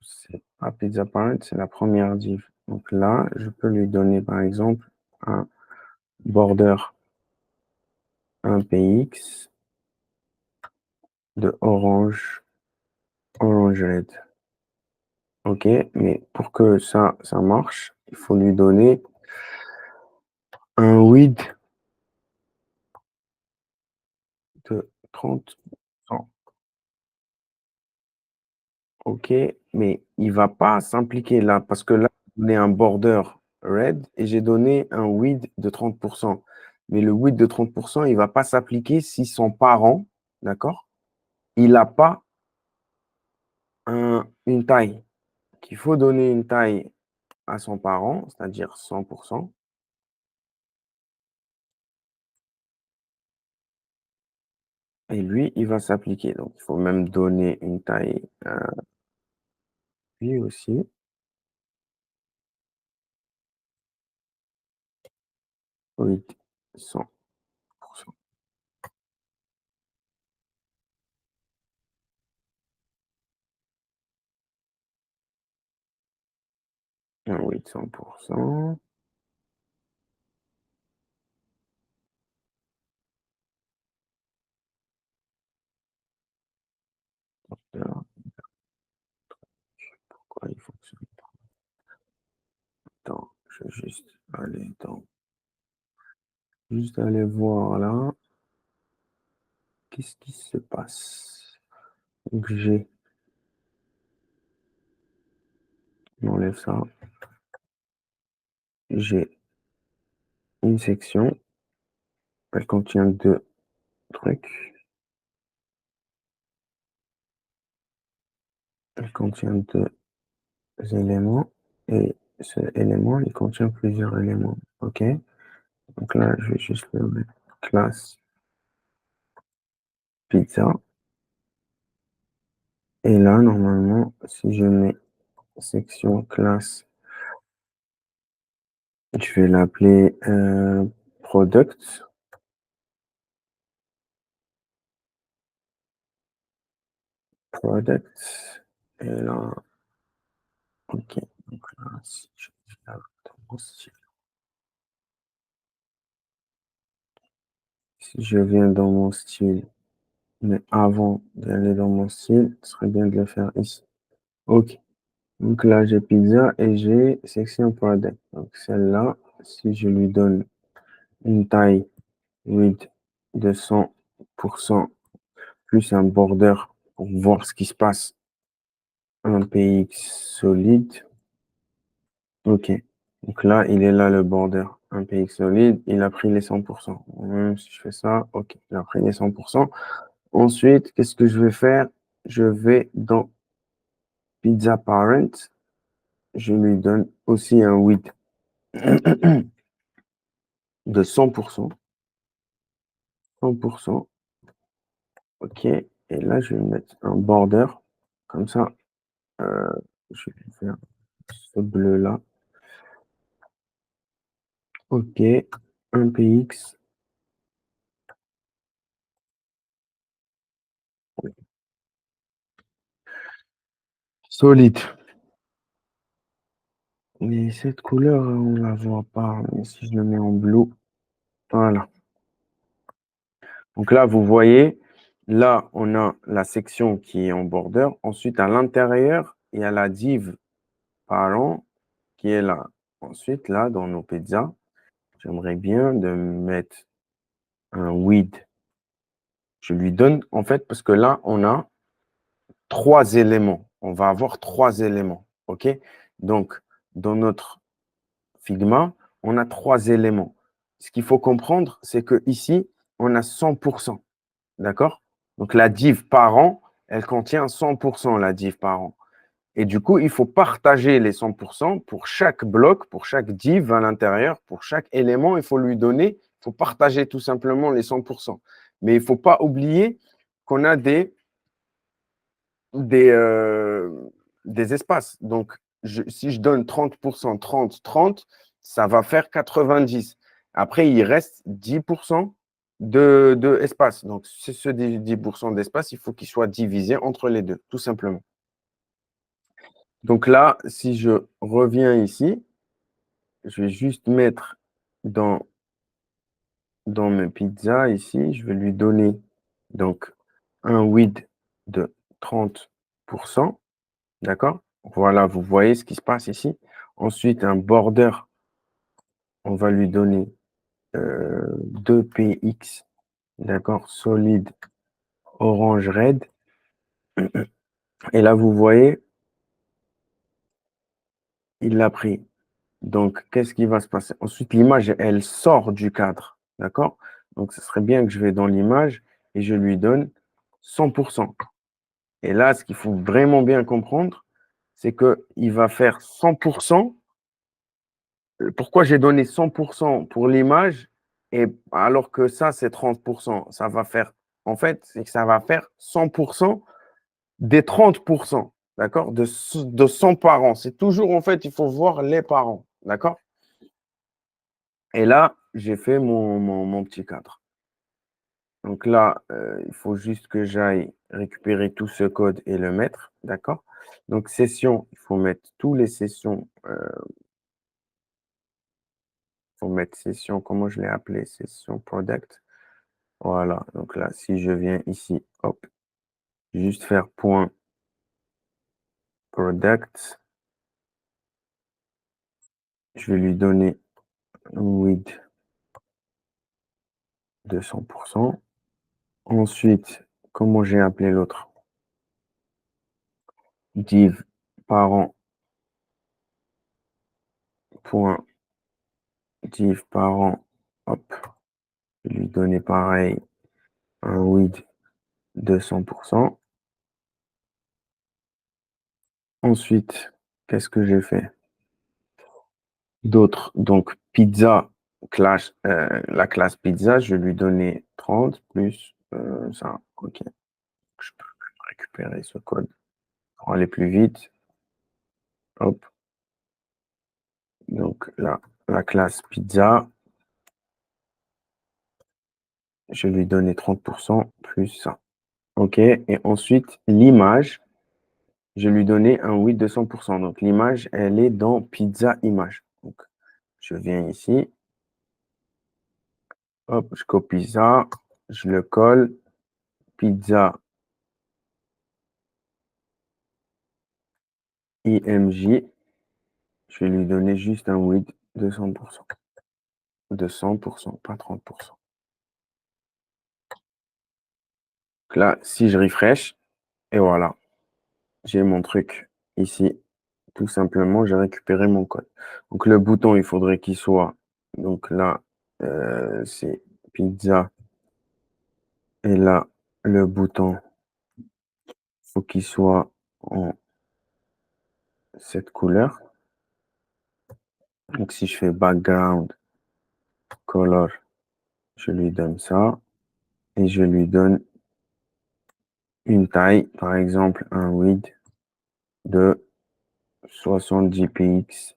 c'est pas pizza parent, c'est la première div. Donc là, je peux lui donner par exemple un border 1px de orange, orange red. OK, mais pour que ça marche, il faut lui donner un width de 30%. OK, mais il va pas s'impliquer là parce que là, j'ai donné un border red et j'ai donné un width de 30%. Mais le width de 30%, il va pas s'appliquer si son parent, d'accord, il n'a pas une taille. Qu'il faut donner une taille à son parent, c'est-à-dire 100%, et lui, il va s'appliquer. Donc, il faut même donner une taille lui aussi. Oui, 100%. Un oui, 100%. Là, pourquoi il fonctionne pas? Attends, je vais juste aller voir là. Qu'est-ce qui se passe? Donc, on enlève ça. J'ai une section. Elle contient deux trucs. Elle contient deux éléments. Et ce élément, il contient plusieurs éléments. OK? Donc là, je vais juste le mettre classe pizza. Et là, normalement, si je mets section classe. Je vais l'appeler product. Product. Et là, ok. Donc là, si je viens dans mon style, si je viens dans mon style, mais avant d'aller dans mon style, ce serait bien de le faire ici. Ok. Donc là, j'ai pizza et j'ai section product. Donc celle-là, si je lui donne une taille width de 100% plus un border pour voir ce qui se passe, un PX solide. Ok. Donc là, il est là le border. Un PX solide, il a pris les 100%. Même si je fais ça, ok, il a pris les 100%. Ensuite, qu'est-ce que je vais faire? Je vais dans Pizza Parent. Je lui donne aussi un width de 100%. 100%. Ok. Et là, je vais mettre un border. Comme ça, euh, je vais faire ce bleu-là. Ok. Un PX. Solide. Mais cette couleur, on la voit pas. Mais si je le mets en bleu, voilà. Donc là, vous voyez, là, on a la section qui est en border. Ensuite, à l'intérieur, il y a la div parent qui est là. Ensuite, là, dans nos pizzas, j'aimerais bien de mettre un width. Je lui donne, en fait, parce que là, on a trois éléments. On va avoir trois éléments. OK? Donc, dans notre Figma, on a trois éléments. Ce qu'il faut comprendre, c'est que ici, on a 100%. D'accord? Donc, la div parent, elle contient 100%, la div parent. Et du coup, il faut partager les 100% pour chaque bloc, pour chaque div à l'intérieur, pour chaque élément, il faut lui donner, il faut partager tout simplement les 100%. Mais il ne faut pas oublier qu'on a des, euh, des espaces. Donc, si je donne 30%, 30, 30, ça va faire 90. Après, il reste 10% de espace. Donc, ce 10% d'espace, il faut qu'il soit divisé entre les deux, tout simplement. Donc là, si je reviens ici, je vais juste mettre dans, dans mes pizzas ici, je vais lui donner donc un width de 30%. D'accord? Voilà, vous voyez ce qui se passe ici. Ensuite, un border, on va lui donner 2px, d'accord? Solide, orange, red. Et là, vous voyez, il l'a pris. Donc, qu'est-ce qui va se passer? Ensuite, l'image, elle sort du cadre. D'accord? Donc, ce serait bien que je vais dans l'image et je lui donne 100%. Et là, ce qu'il faut vraiment bien comprendre, c'est qu'il va faire 100%. Pourquoi j'ai donné 100% pour l'image et alors que ça, c'est 30%? Ça va faire, en fait, c'est que ça va faire 100% des 30%. D'accord? De 100 parents. C'est toujours, en fait, il faut voir les parents. D'accord? Et là, j'ai fait mon petit cadre. Donc là, il faut juste que j'aille récupérer tout ce code et le mettre. D'accord? Donc, session, il faut mettre tous les sessions. Il faut mettre session, comment je l'ai appelé? Session product. Voilà. Donc là, si je viens ici, hop, juste faire point product. Je vais lui donner un width de 100%. Ensuite, comment j'ai appelé l'autre? Div parent point div parent, hop, je vais lui donner pareil un width de 100%. Ensuite, qu'est-ce que j'ai fait d'autre? Donc, pizza, la classe pizza, je vais lui donner 30 plus ça. OK. Je peux récupérer ce code pour aller plus vite. Hop. Donc là, la classe pizza, je vais lui donner 30% plus ça. OK. Et ensuite, l'image, je vais lui donner un width de 100%. Donc l'image, elle est dans pizza image. Donc je viens ici. Hop, je copie ça. Je le colle. Pizza IMJ. Je vais lui donner juste un width de 100%. De 100%, pas 30%. Donc là, si je refresh, et voilà, j'ai mon truc ici. Tout simplement, j'ai récupéré mon code. Donc le bouton, il faudrait qu'il soit. Donc là, c'est pizza. Et là, le bouton, faut qu'il soit en cette couleur. Donc si je fais background color, je lui donne ça. Et je lui donne une taille, par exemple un width de 70 px.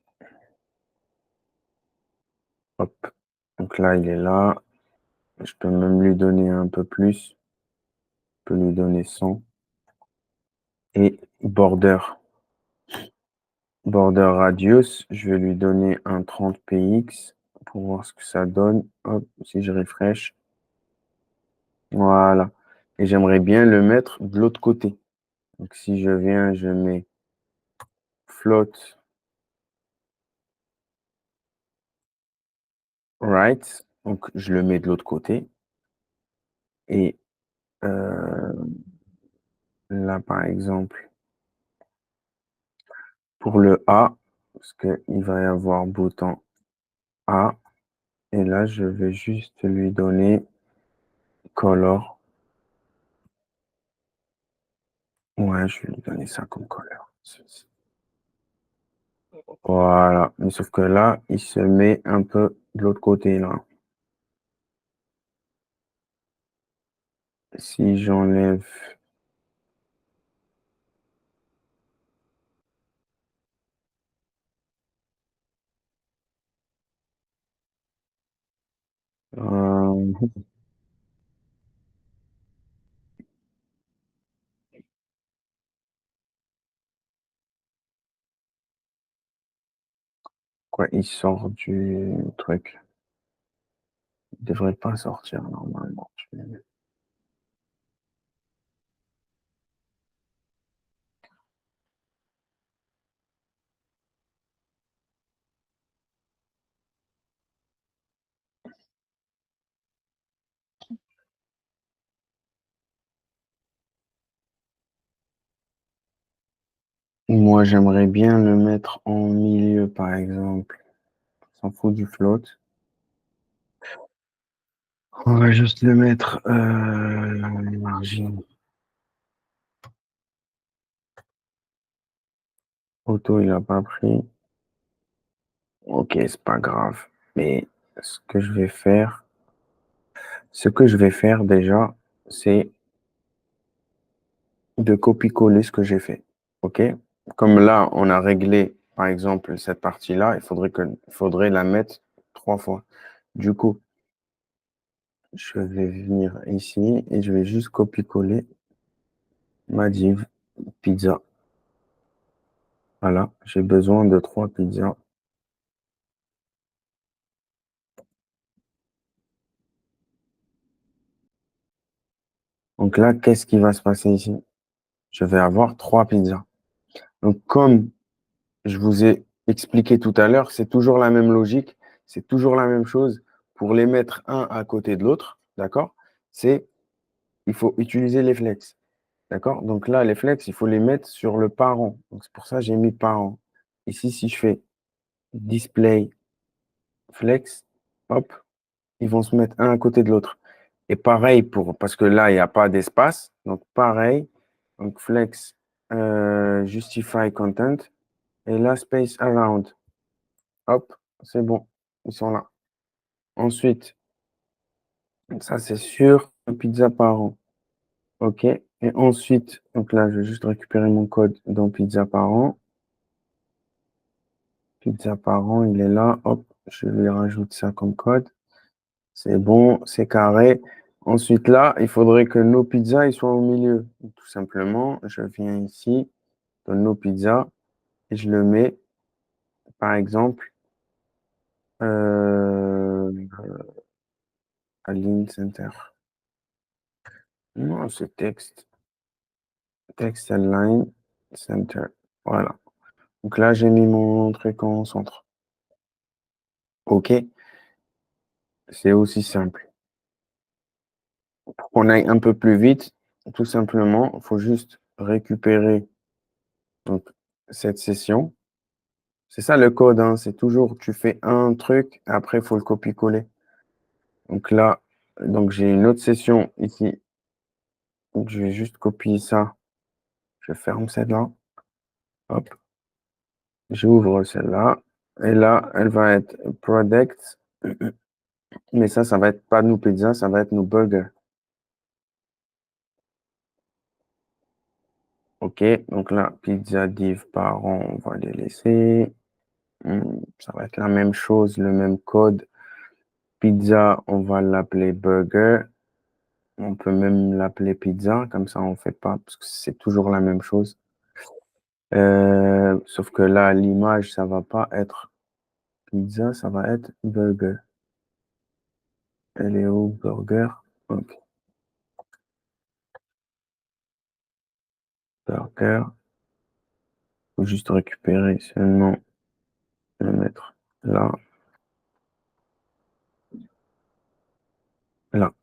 Hop. Donc là, il est là. Je peux même lui donner un peu plus. Je peux lui donner 100. Et border radius, je vais lui donner un 30 px pour voir ce que ça donne. Hop, si je refresh. Voilà. Et j'aimerais bien le mettre de l'autre côté. Donc si je viens, je mets float right. Donc je le mets de l'autre côté. Et là, par exemple, pour le A, parce qu'il va y avoir bouton A. Et là, je vais juste lui donner color. Ouais, je vais lui donner ça comme color. Voilà. Mais sauf que là, il se met un peu de l'autre côté, là. Si j'enlève... euh, quoi, il sort du truc. Il devrait pas sortir, normalement. Moi, j'aimerais bien le mettre en milieu, par exemple. On s'en fout du float. On va juste le mettre margin. Auto, il a pas pris. Ok, c'est pas grave. Mais ce que je vais faire déjà, c'est de copier-coller ce que j'ai fait. Ok? Comme là, on a réglé, par exemple, cette partie-là, il faudrait la mettre 3 fois. Du coup, je vais venir ici et je vais juste copier-coller ma div pizza. Voilà, j'ai besoin de 3 pizzas. Donc là, qu'est-ce qui va se passer ici? Je vais avoir 3 pizzas. Donc, comme je vous ai expliqué tout à l'heure, c'est toujours la même logique, c'est toujours la même chose. Pour les mettre un à côté de l'autre, d'accord? C'est, il faut utiliser les flex, d'accord? Donc là, les flex, il faut les mettre sur le parent. Donc c'est pour ça que j'ai mis parent. Ici, si je fais display flex, hop, ils vont se mettre un à côté de l'autre. Et pareil parce que là, il n'y a pas d'espace. Donc pareil, donc flex justify content et là, space around. Hop, c'est bon, ils sont là. Ensuite, ça c'est sûr, pizza parent. OK. Et ensuite, donc là, je vais juste récupérer mon code dans pizza parent. Pizza parent, il est là. Hop, je lui rajoute ça comme code. C'est bon, c'est carré. Ensuite, là, il faudrait que nos pizzas ils soient au milieu. Tout simplement, je viens ici, dans nos pizzas, et je le mets, par exemple, euh, Align Center. Non, c'est texte. Text Align Center. Voilà. Donc là, j'ai mis mon truc en centre. OK, c'est aussi simple. Pour qu'on aille un peu plus vite, tout simplement, il faut juste récupérer donc, cette session. C'est ça le code, hein. C'est toujours, tu fais un truc, après, il faut le copier-coller. Donc là, donc j'ai une autre session ici. Donc, je vais juste copier ça. Je ferme celle-là. Hop, j'ouvre celle-là. Et là, elle va être product. Mais ça va être pas nos pizzas, ça va être nos burgers. OK, donc là, pizza div parent, on va les laisser. Ça va être la même chose, le même code. Pizza, on va l'appeler burger. On peut même l'appeler pizza, comme ça on fait pas, parce que c'est toujours la même chose. Sauf que là, l'image, ça va pas être pizza, ça va être burger. Elle est où, burger? Ok, burger. Faut juste récupérer seulement le mettre là, là.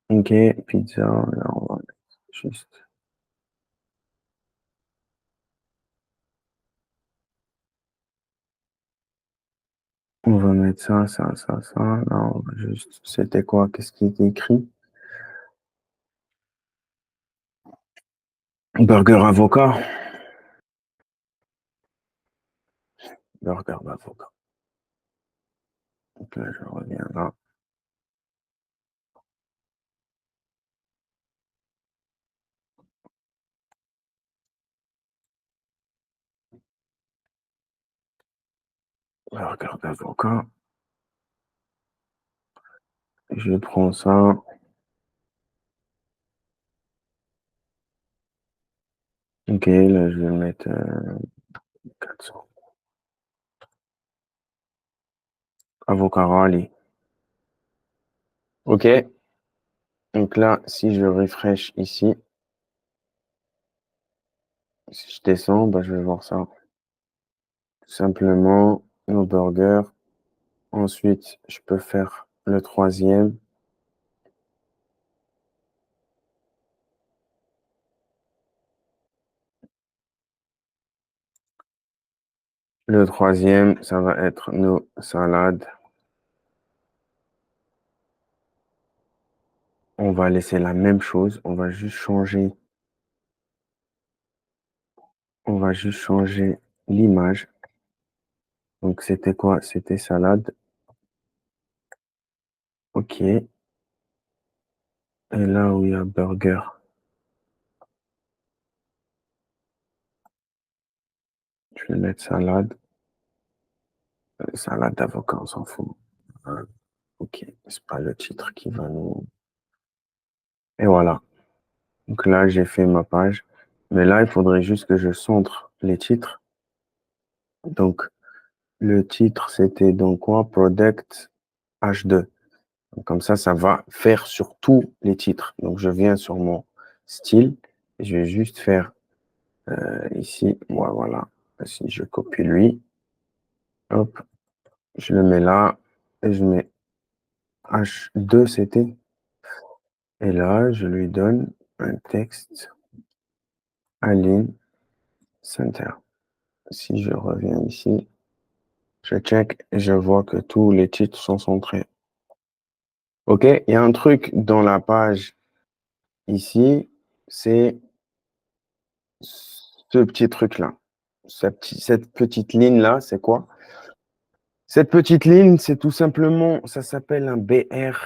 Ok, pizza, là, on va mettre juste. On va mettre ça. Là, on va juste. C'était quoi? Qu'est-ce qui était écrit? Burger avocat. Burger d'avocat. Donc là, je reviens là. Burger d'avocat. Je prends ça. Ok, là, je vais mettre 400. Avocat rallye. Ok, donc là, si je refresh ici, si je descends, bah, je vais voir ça. Tout simplement, nos burgers. Ensuite, je peux faire le troisième. Le troisième, ça va être nos salades. On va laisser la même chose. On va juste changer l'image. Donc, c'était quoi? C'était salade. OK. Et là où il y a burger, je vais mettre salade. Salade d'avocat, on s'en fout. Hein. OK. C'est pas le titre qui va nous. Et voilà. Donc là, j'ai fait ma page. Mais là, il faudrait juste que je centre les titres. Donc, le titre, c'était donc quoi? Product H2. Donc, comme ça va faire sur tous les titres. Donc, je viens sur mon style et je vais juste faire ici. Voilà. Si je copie lui, hop, je le mets là et je mets H2, c'était. Et là, je lui donne un texte align center. Si je reviens ici, je check et je vois que tous les titres sont centrés. OK, il y a un truc dans la page ici, c'est ce petit truc-là. Cette petite ligne-là, c'est quoi? Cette petite ligne, c'est tout simplement, ça s'appelle un BR.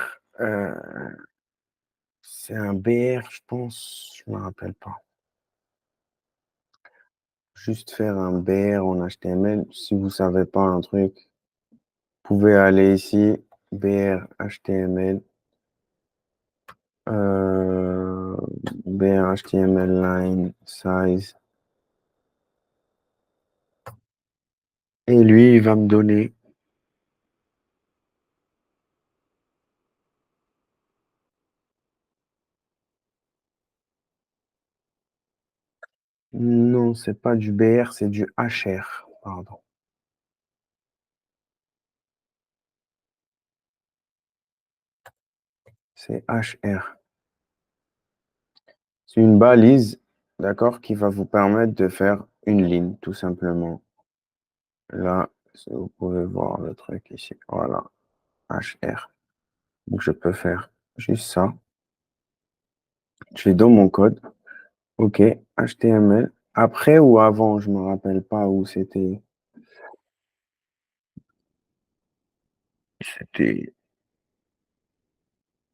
C'est un BR, je pense, je me rappelle pas. juste faire un BR en HTML. Si vous savez pas un truc, vous pouvez aller ici, BR HTML, euh, BR HTML line size. Et lui, il va me donner. Non, c'est pas du BR, c'est du HR. Pardon. C'est HR. C'est une balise, d'accord, qui va vous permettre de faire une ligne, tout simplement. Là, vous pouvez voir le truc ici. Voilà, HR. Donc, je peux faire juste ça. Je vais dans mon code. OK, HTML. Après ou avant, je me rappelle pas où c'était. C'était,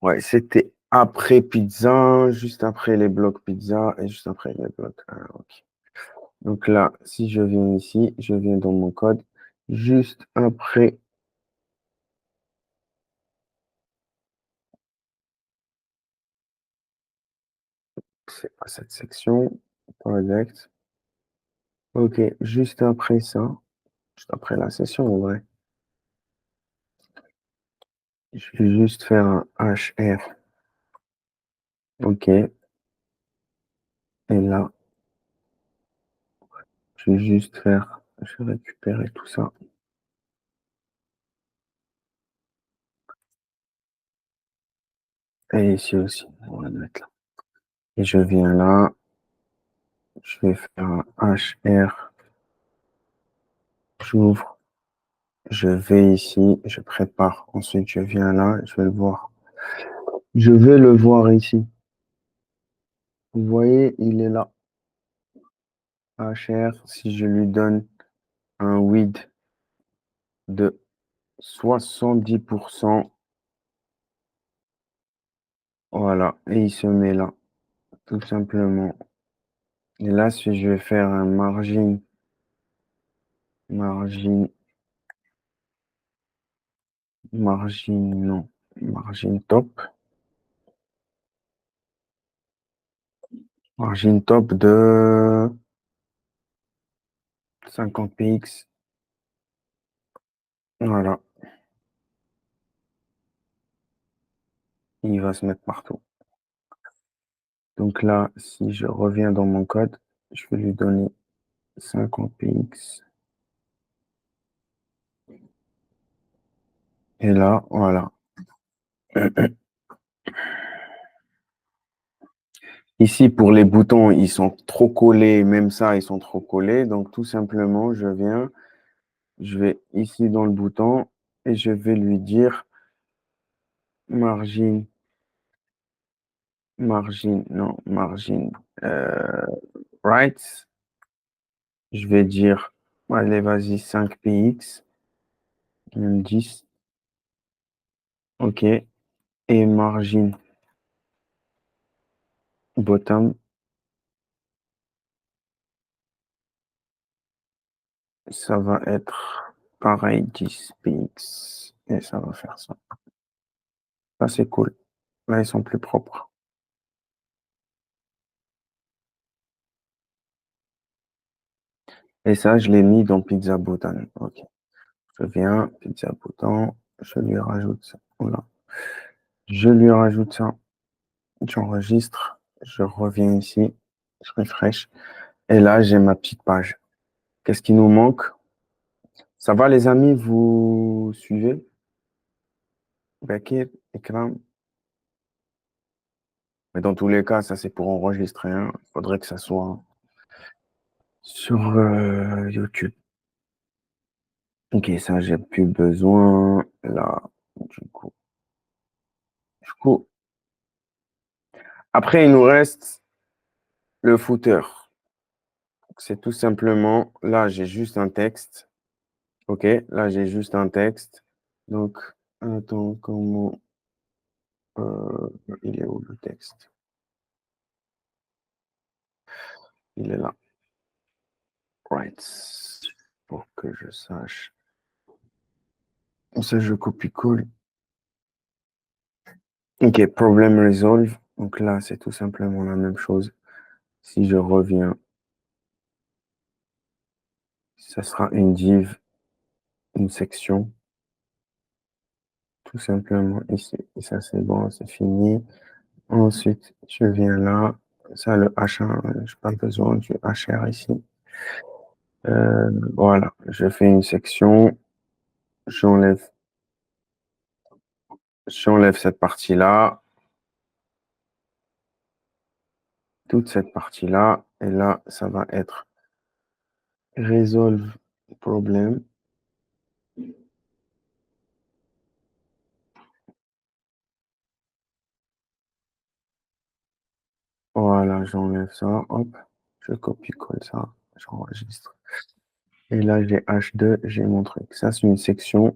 ouais, c'était après pizza, juste après les blocs pizza et juste après les blocs. Ah, OK. Donc là, si je viens ici, je viens dans mon code, juste après, c'est pas cette section, project. OK, juste après ça, juste après la session, en vrai, je vais juste faire un HR. OK, et là, je vais juste faire, je vais récupérer tout ça. Et ici aussi, on va le mettre là. Et je viens là, je vais faire un HR, j'ouvre, je vais ici, je prépare. Ensuite, je viens là, je vais le voir. Je vais le voir ici. Vous voyez, il est là. HR, si je lui donne un width de 70%, voilà, et il se met là, tout simplement. Et là, si je vais faire un margin, non, margin top, margin top de 50 px, voilà, il va se mettre partout. Donc là, si je reviens dans mon code, je vais lui donner 50 px. Et là, voilà. Ici, pour les boutons, ils sont trop collés, même ça, ils sont trop collés. Donc, tout simplement, je viens, je vais ici dans le bouton et je vais lui dire margin, non, margin, euh, right. Je vais dire, allez, vas-y, 5 px, même 10. OK. Et margin bottom, ça va être pareil, 10 px. Et ça va faire ça. Ça, c'est cool. Là, ils sont plus propres. Et ça, je l'ai mis dans Pizza Button. OK. Je viens, Pizza Button, je lui rajoute ça. Voilà. Je lui rajoute ça. J'enregistre. Je reviens ici. Je refresh. Et là, j'ai ma petite page. Qu'est-ce qui nous manque? Ça va, les amis? Vous suivez? Bekir, Ikram. Mais dans tous les cas, ça, c'est pour enregistrer, hein. Il faudrait que ça soit sur YouTube. OK, ça, j'ai plus besoin. Là, du coup. Du coup, après, il nous reste le footer. C'est tout simplement, là, j'ai juste un texte. OK, là, j'ai juste un texte. Donc, attends, comment, euh, il est où le texte? Il est là. Right. Pour que je sache. Ça, je copie-colle. OK, problem resolve. Donc là, c'est tout simplement la même chose. Si je reviens, ça sera une div, une section, tout simplement ici. Et ça, c'est bon, c'est fini. Ensuite, je viens là. Ça, le H1, je n'ai pas besoin du HR ici. Voilà, je fais une section. J'enlève, j'enlève cette partie-là, toute cette partie-là. Et là, ça va être resolve problem. Voilà, j'enlève ça, hop, je copie-colle ça, j'enregistre. Et là, j'ai H2, j'ai mon truc. Ça, c'est une section,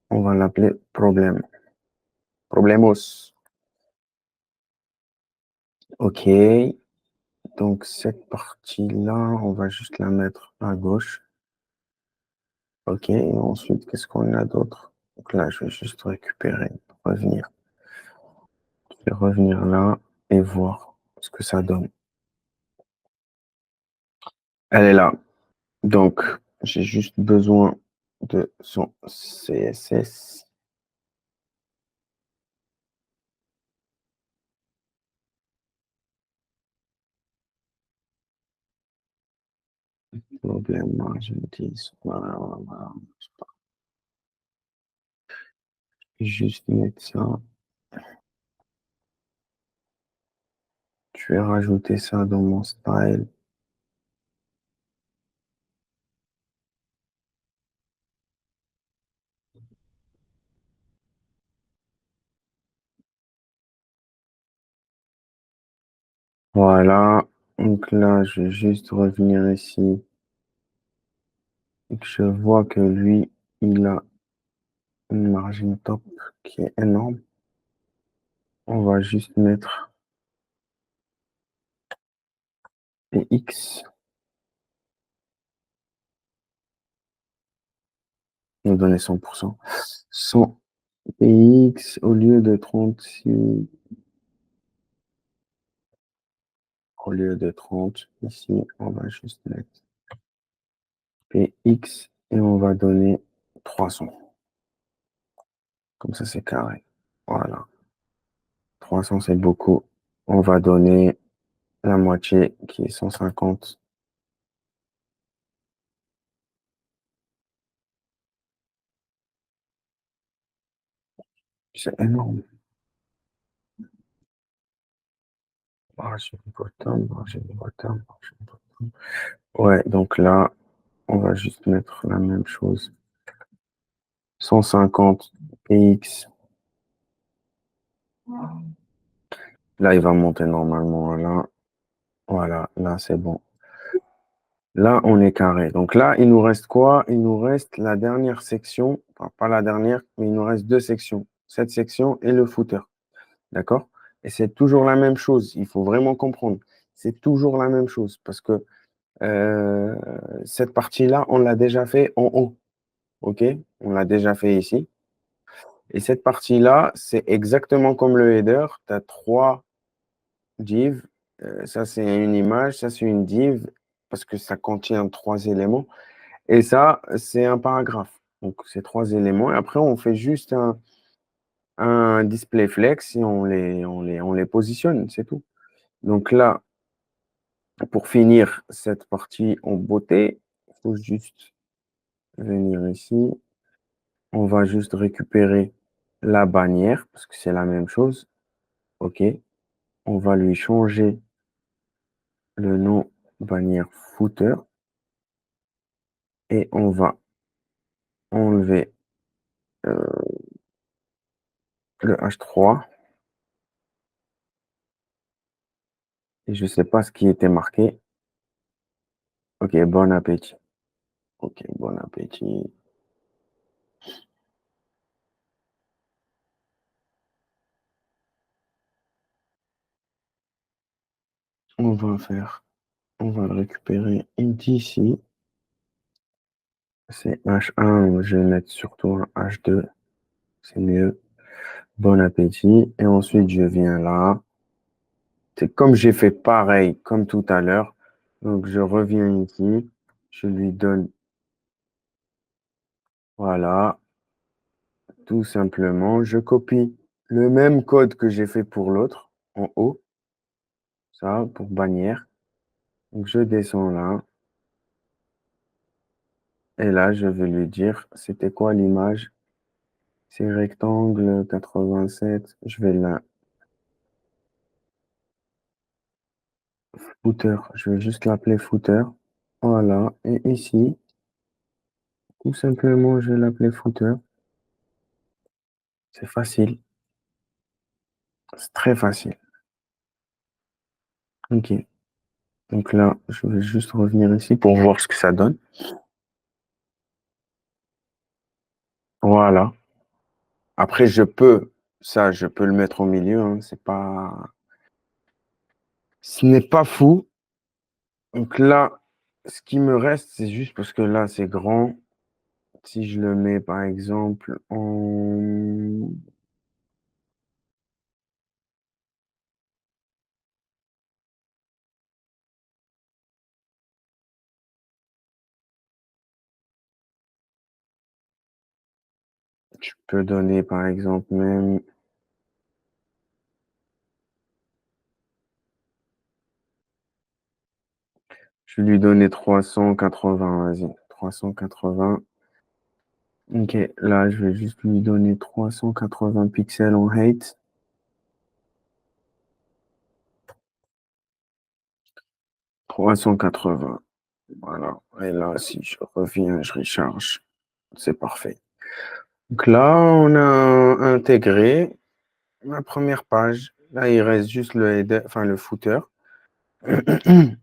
on va l'appeler problème. Problemos. OK, donc cette partie-là, on va juste la mettre à gauche. OK, et ensuite, qu'est-ce qu'on a d'autre? Donc là, je vais juste récupérer, revenir. Je vais revenir là et voir ce que ça donne. Elle est là. Donc, j'ai juste besoin de son CSS. Problème margin 10. Voilà, voilà, voilà. Juste mettre ça. Je vais rajouter ça dans mon style. Voilà. Donc là, je vais juste revenir ici. Et que je vois que lui, il a une margin top qui est énorme. On va juste mettre PX. Nous donner 100%. 100 PX au lieu de 36. Au lieu de 30, ici, on va juste mettre PX et on va donner 300. Comme ça, c'est carré. Voilà. 300, c'est beaucoup. On va donner la moitié qui est 150. C'est énorme. Margin bottom, margin bottom, margin bottom. Ouais, donc là, on va juste mettre la même chose. 150 PX. Là, il va monter normalement. Là, voilà, là, c'est bon. Là, on est carré. Donc là, il nous reste quoi? Il nous reste la dernière section. Enfin, pas la dernière, mais il nous reste deux sections. Cette section et le footer. D'accord? Et c'est toujours la même chose. Il faut vraiment comprendre. C'est toujours la même chose parce que euh, cette partie-là, on l'a déjà fait en haut. OK? On l'a déjà fait ici. Et cette partie-là, c'est exactement comme le header. Tu as trois divs. Ça, c'est une image. Ça, c'est une div parce que ça contient trois éléments. Et ça, c'est un paragraphe. Donc, c'est trois éléments. Et après, on fait juste un display flex et on les positionne, c'est tout. Donc là, pour finir cette partie en beauté, il faut juste venir ici. On va juste récupérer la bannière parce que c'est la même chose. OK. On va lui changer le nom bannière footer et on va enlever le H3 et je ne sais pas ce qui était marqué. OK, bon appétit. OK, bon appétit. On va le récupérer d'ici. C'est H1, je vais mettre surtout un H2, c'est mieux. Bon appétit. Et ensuite, je viens là. C'est comme j'ai fait pareil, comme tout à l'heure. Donc, je reviens ici. Je lui donne, voilà, tout simplement. Je copie le même code que j'ai fait pour l'autre, en haut, ça, pour bannière. Donc, je descends là. Et là, je vais lui dire, c'était quoi l'image? C'est rectangle 87. Je vais la footer. Je vais juste l'appeler footer. Voilà. Et ici, tout simplement, je vais l'appeler footer. C'est facile. C'est très facile. OK. Donc là, je vais juste revenir ici pour voir ce que ça donne. Voilà. Après, je peux le mettre au milieu, hein. Ce n'est pas fou. Donc là, ce qui me reste, c'est juste parce que là, c'est grand. Si je le mets, par exemple, je peux donner, par exemple, même, je vais lui donner 380, vas-y, 380. OK, là, je vais juste lui donner 380 pixels en height. 380. Voilà. Et là, si je reviens, je recharge. C'est parfait. Donc là, on a intégré la première page. Là, il reste juste le header, enfin le footer. Je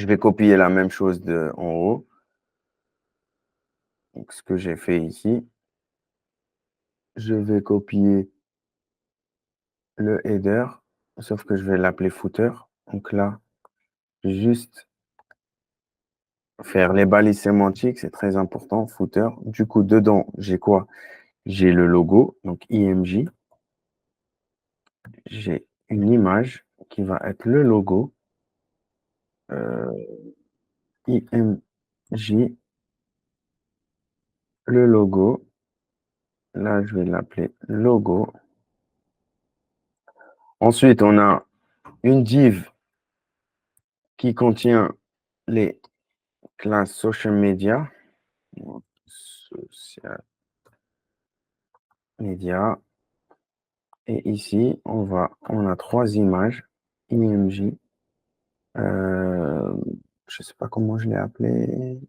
vais copier la même chose en haut. Donc, ce que j'ai fait ici, je vais copier le header, sauf que je vais l'appeler footer. Donc là, juste faire les balises sémantiques, c'est très important, footer. Du coup, dedans, j'ai quoi? J'ai le logo, donc IMG. J'ai une image qui va être le logo, IMG, le logo. Là, je vais l'appeler logo. Ensuite, on a une div qui contient les classes social media. Social media. Et ici, on a trois images IMG. Je ne sais pas comment je l'ai appelé.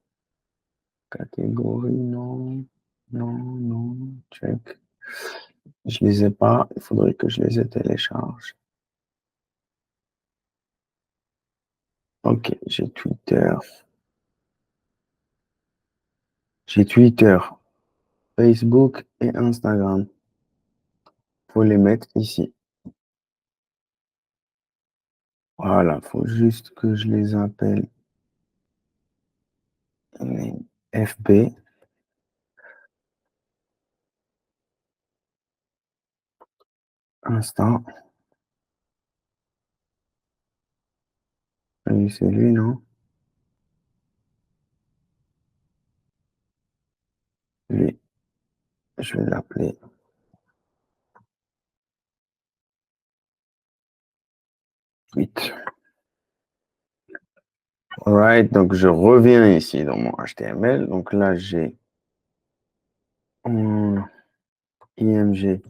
Catégorie, non. Non, non. Check. Je les ai pas. Il faudrait que je les ai téléchargés. Ok, j'ai Twitter. J'ai Twitter, Facebook et Instagram. Faut les mettre ici. Voilà, faut juste que je les appelle FB, Insta. Et c'est lui, non? Lui, je vais l'appeler Tweet. Alright, donc je reviens ici dans mon HTML. Donc là, j'ai en IMG,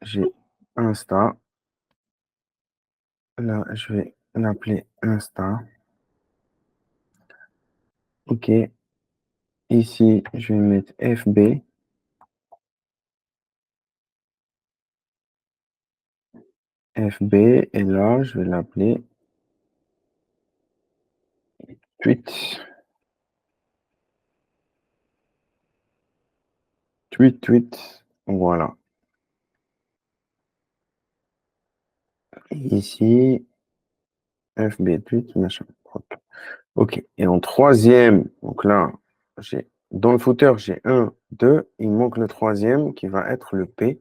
j'ai Insta. Là, je vais l'appeler Insta. OK. Ici, je vais mettre FB. FB. Et là, je vais l'appeler Tweet. Tweet, tweet. Voilà. Ici, FB tweet, machin. Ok. OK. Et en troisième, donc là, dans le footer, j'ai un, 2. Il manque le troisième qui va être le P.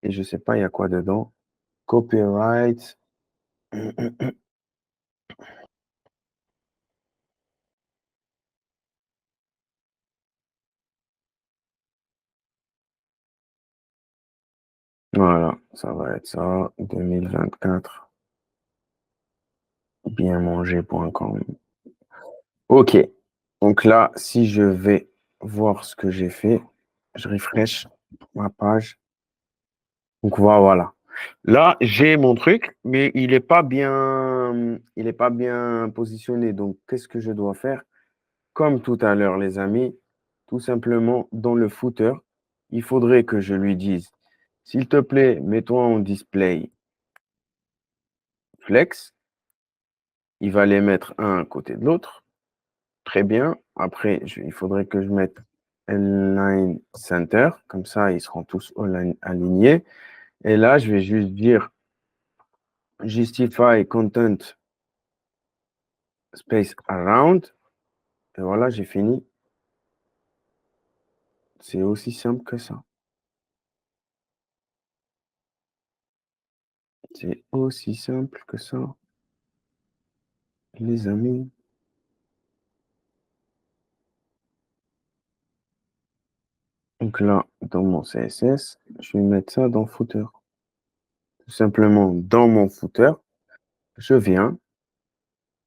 Et je sais pas, il y a quoi dedans. Copyright. Voilà, ça va être ça. 2024. Bienmanger.com. OK. Donc là, si je vais voir ce que j'ai fait, je refresh ma page. Donc voilà. Là, j'ai mon truc, mais il est pas bien positionné. Donc, qu'est-ce que je dois faire? Comme tout à l'heure, les amis, tout simplement, dans le footer, il faudrait que je lui dise, s'il te plaît, mets-toi en display flex. Il va les mettre un à côté de l'autre. Très bien. Après, il faudrait que je mette align center. Comme ça, ils seront tous alignés. Et là, je vais juste dire justify content space around. Et voilà, j'ai fini. C'est aussi simple que ça. C'est aussi simple que ça, les amis. Donc là, dans mon CSS, je vais mettre ça dans footer. Tout simplement, dans mon footer, je viens,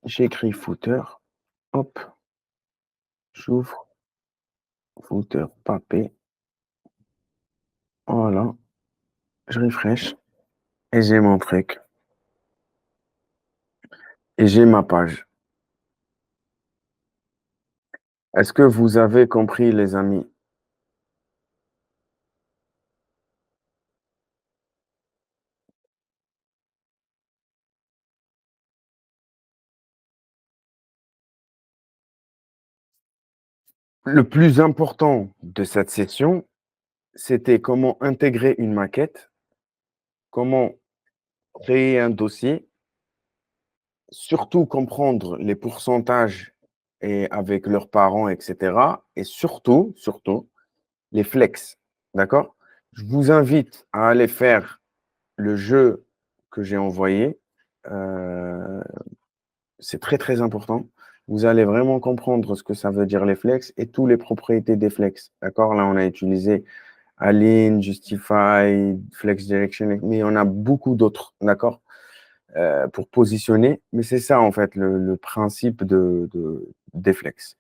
j'écris footer, hop, j'ouvre, footer, papé, voilà, je refresh et j'ai mon truc. Et j'ai ma page. Est-ce que vous avez compris, les amis? Le plus important de cette session, c'était comment intégrer une maquette, comment créer un dossier, surtout comprendre les pourcentages et avec leurs parents, etc. Et surtout, les flex. D'accord? Je vous invite à aller faire le jeu que j'ai envoyé. Euh, c'est très, très important. Vous allez vraiment comprendre ce que ça veut dire les flex et toutes les propriétés des flex. D'accord? Là, on a utilisé Align, Justify, Flex Direction, mais on a beaucoup d'autres. D'accord? Pour positionner. Mais c'est ça, en fait, le principe des flex.